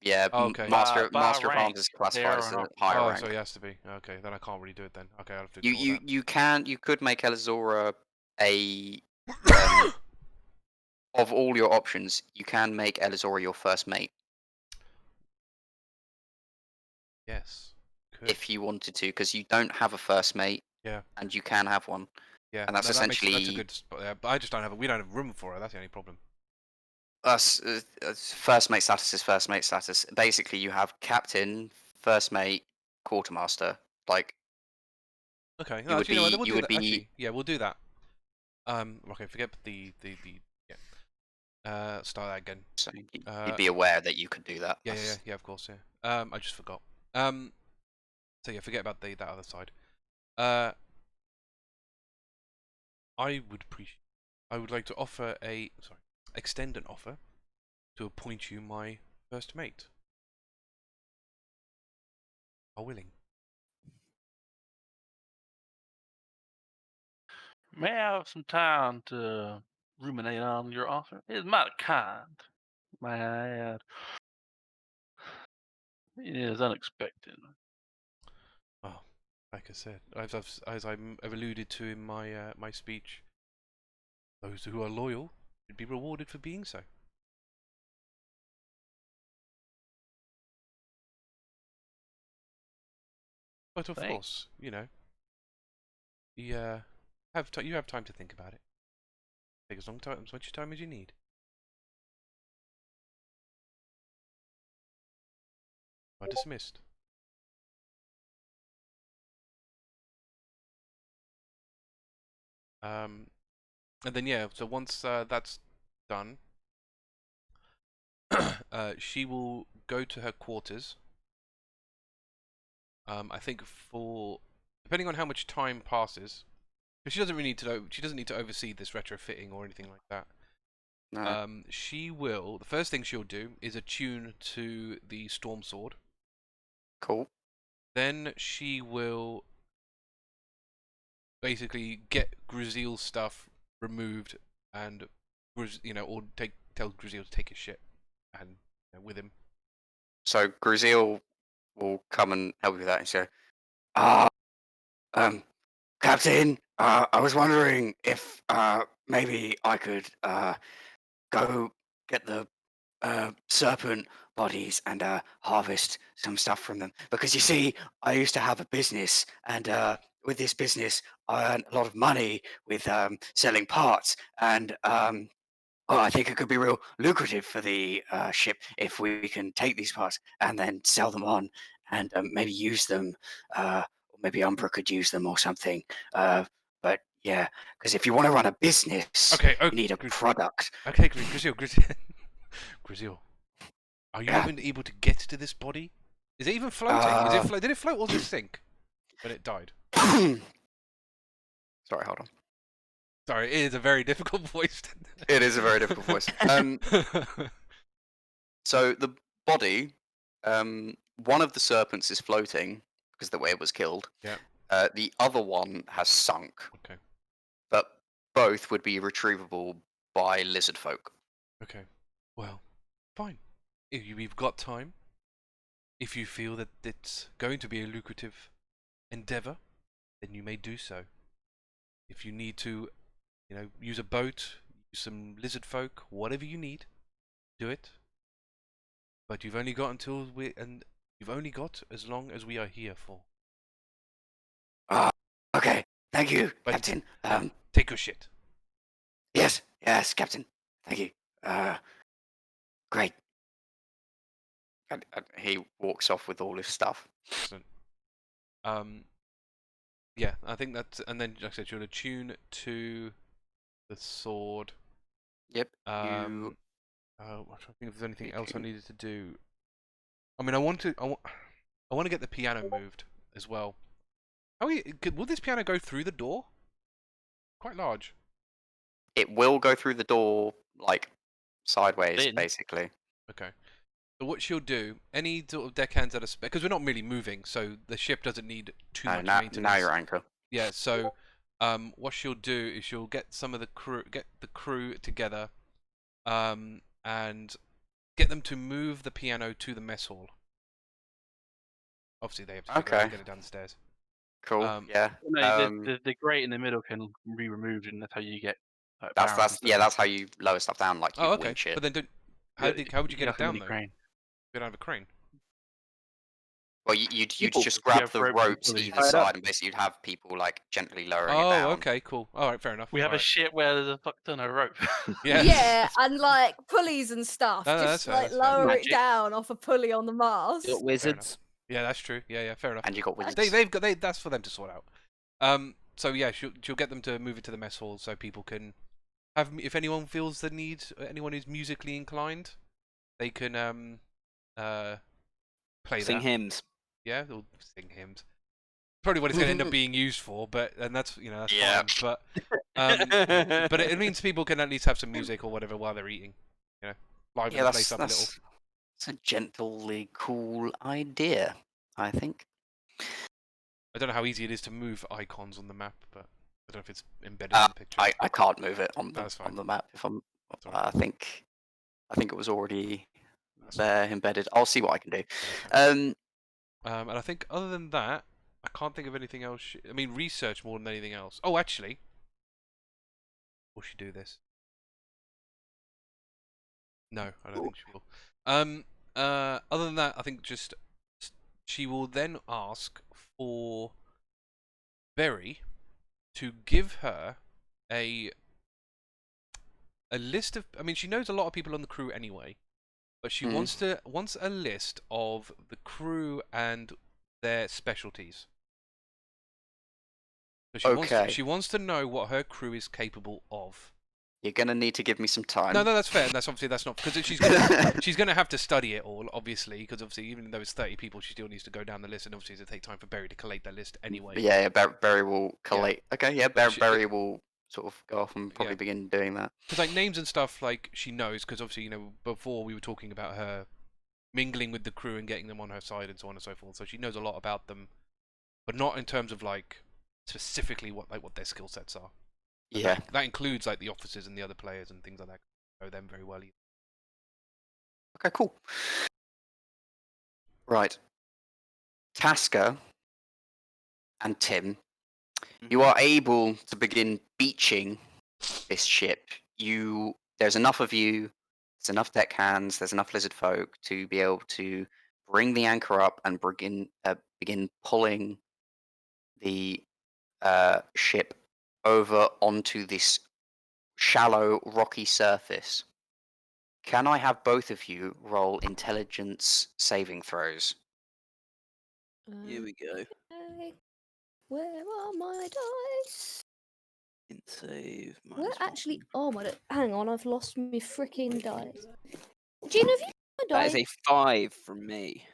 Yeah, okay. Master By of rank, Arms is classified as they a are higher Oh, rank. so he has to be. Okay, then I can't really do it then. Okay, I'll have to You ignore you could make Elizora a of all your options, you can make Elizora your first mate Yes. Could. if you wanted to, because you don't have a first mate. Yeah. And you can have one. Yeah. And that's no, essentially that's a good spot. Yeah, but I just don't have. We don't have room for it. That's the only problem. First mate status is first mate status. Basically, you have captain, first mate, quartermaster. Like. Okay. You No, would you know what? be. We'll You do would that. be. Actually, yeah, we'll do that. Okay. Forget the yeah. Start that again. So you'd be aware that you could do that. Yeah. Of course. Yeah. I just forgot. So yeah, forget about that other side. I would like to offer extend an offer to appoint you my first mate. Are willing? May I have some time to ruminate on your offer? It is mighty kind, may I add. It is unexpected. Well, like I said, as I've alluded to in my my speech, those who are loyal should be rewarded for being so. But of course, you know, you have time to think about it. Take as much time as you need. You are dismissed. And then yeah, so once that's done, she will go to her quarters. I think depending on how much time passes, because she doesn't really need to know. She doesn't need to oversee this retrofitting or anything like that. No. She will. The first thing she'll do is attune to the storm sword. Cool. Then she will basically get Gruziel's stuff removed, and or tell Gruziel to take his shit and with him. So Gruziel will come and help you with that and say, Captain, I was wondering if maybe I could go get the serpent bodies and harvest some stuff from them. Because you see, I used to have a business, and with this business, I earned a lot of money with selling parts, and I think it could be real lucrative for the ship if we can take these parts and then sell them on, and maybe use them. Or maybe Umbra could use them or something. But yeah, because if you want to run a business, you need a product. Okay, Gruziel. Gruziel, are you even able to get to this body? Is it even floating? Did it float or did it sink when it died? Sorry, hold on. Sorry, it is a very difficult voice. It is a very difficult voice. So the body, one of the serpents is floating because of the way it was killed. Yeah. The other one has sunk. Okay. But both would be retrievable by Lizardfolk. Okay. Well, fine. If you've got time, if you feel that it's going to be a lucrative endeavor, then you may do so. If you need to, use a boat, some Lizardfolk, whatever you need, do it. But you've only got you've only got as long as we are here for. Okay. Thank you, But- Captain. Take your shit. Yes, Captain. Thank you. Great. And he walks off with all his stuff. Excellent. Yeah, I think that's, and then like I said, you'll attune to the sword. Yep. I'm trying to think if there's anything else I needed to do. I mean, I want to get the piano moved as well. Will this piano go through the door? Quite large. It will go through the door, like, sideways, In. basically. Okay. So what she'll do, any sort of deckhands that are because we're not really moving, so the ship doesn't need too much maintenance. Now you're anchor. Yeah. So, what she'll do is she'll get some of the crew together, and get them to move the piano to the mess hall. Obviously, they have to figure out how to get it downstairs. Cool. Yeah. No, the grate in the middle can be removed, and that's how you get. Like, barrels and That's stuff. that's how you lower stuff down, like you Oh, okay. winch it. But then, how would you get it down though? Crane. You don't have a crane. Well, you'd People- just you grab have the ropes and ropes pulleys. either side, and basically you'd have people like gently lowering it Oh, down. okay, cool. All right, fair enough. We have All a ship where there's a fuck ton of rope. Yeah. Yeah, and like pulleys and stuff. No, just that's fair, like that's fair. lower Magic. it down off a pulley on the mast. Got wizards. Yeah, that's true. Yeah, fair enough. And you got wizards. That's for them to sort out. So yeah, she'll get them to move it to the mess hall so people can have. If anyone feels the need, anyone who's musically inclined, they can play Sing that. hymns. Yeah, they'll sing hymns. Probably what it's going to end up being used for, and that's that's Yeah. fine. But it means people can at least have some music or whatever while they're eating. You know, liven Yeah, the place up a little. that's a gently cool idea, I think. I don't know how easy it is to move icons on the map, but I don't know if it's embedded in the picture. I can't move it on That's fine. the map. If I'm, That's all right. I think it was already That's there embedded. I'll see what I can do. And I think other than that, I can't think of anything else. I mean, research more than anything else. Oh, actually, will she do this? No, I don't think she will. Other than that, I think just she will then ask for Berry to give her a list of. I mean, she knows a lot of people on the crew anyway, but she wants a list of the crew and their specialties. So she wants to know what her crew is capable of. You're gonna need to give me some time. No, that's fair. And that's not because she's gonna have to study it all, obviously, because obviously even though it's 30 people, she still needs to go down the list, and obviously it'll take time for Berry to collate that list anyway. But yeah, Barry will collate. Yeah. Okay, yeah, Barry will sort of go off and probably Yeah. begin doing that. Because like names and stuff, like she knows, because obviously before we were talking about her mingling with the crew and getting them on her side and so on and so forth. So she knows a lot about them, but not in terms of like specifically what their skill sets are. And Yeah. that includes like the officers and the other players and things like that. Know them very well. Either. Okay, cool. Right. Taska and Tim, you are able to begin beaching this ship. There's enough of you, there's enough deckhands, there's enough lizard folk to be able to bring the anchor up and begin pulling the ship over onto this shallow, rocky surface. Can I have both of you roll intelligence saving throws? Here we go. Okay. Where are my dice? Int save. Where -1. actually? Oh my! Hang on, I've lost my freaking dice. Gina, have you got my That dice? is a 5 from me.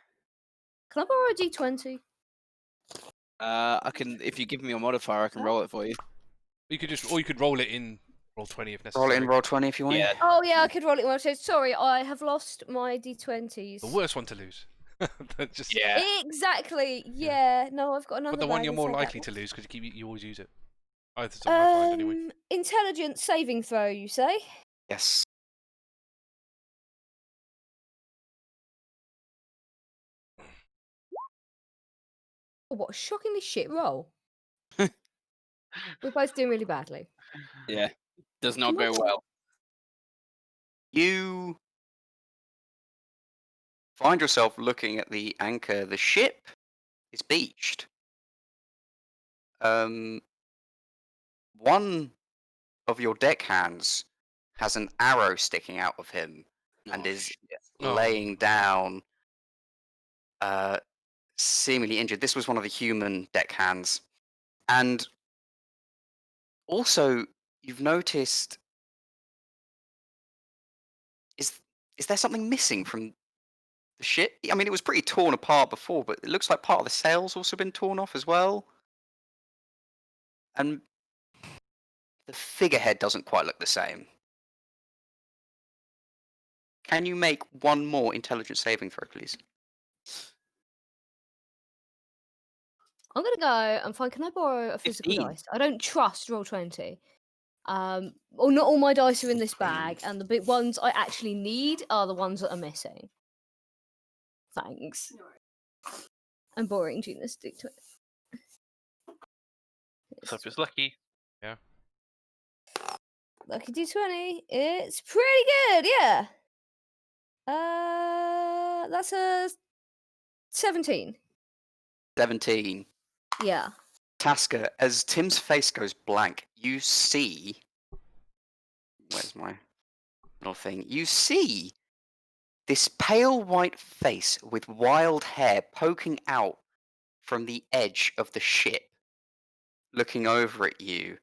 Can I borrow a d20? I can. If you give me a modifier, I can roll it for you. You could roll it in roll 20 if necessary. Roll it in roll 20 if you want. Yeah. Oh yeah, I could roll it when I said sorry. I have lost my d20s. The worst one to lose. Just, Yeah. Exactly. Yeah. No, I've got another. But the one bag you're more inside that likely one. to lose because you always use it. Oh, that's what I find anyway. Intelligence saving throw, you say? Yes. Oh, what a shockingly shit roll. We're both doing really badly. Yeah. Does not go well. You find yourself looking at the anchor. The ship is beached. One of your deckhands has an arrow sticking out of him and Oh, is shit. laying down, seemingly injured. This was one of the human deckhands. And also, you've noticed, is there something missing from the ship? I mean, it was pretty torn apart before, but it looks like part of the sail's also been torn off as well. And the figurehead doesn't quite look the same. Can you make one more intelligence saving throw, please? I'm gonna go and find. Can I borrow a physical 15. dice? I don't trust Roll20. Or not all my dice are in this bag, and the big ones I actually need are the ones that are missing. Thanks. I'm borrowing Gina's stick to it. So if it's lucky. Lucky D20. It's pretty good, yeah. That's a 17. 17. Yeah. Taska, as Tim's face goes blank, you see. Where's my little thing? You see this pale white face with wild hair poking out from the edge of the ship, looking over at you.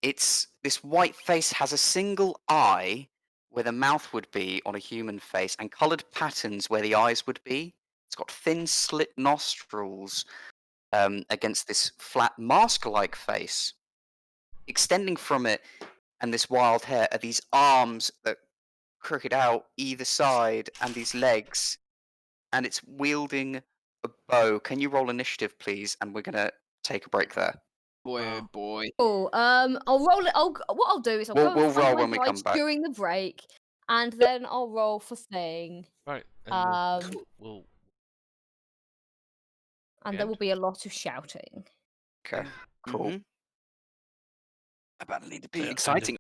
This white face has a single eye where the mouth would be on a human face and coloured patterns where the eyes would be. It's got thin slit nostrils against this flat mask-like face. Extending from it and this wild hair are these arms that crooked out either side and these legs, and it's wielding a bow. Can you roll initiative, please? And we're gonna take a break there. Boy, oh boy. Cool. I'll roll it. What I'll do is I'll We'll go and find roll my when we come dice back. during the break, and then I'll roll for thing. Right. And And the there end. will be a lot of shouting. Okay, cool. Mhm. About to need to be Yeah, and exciting.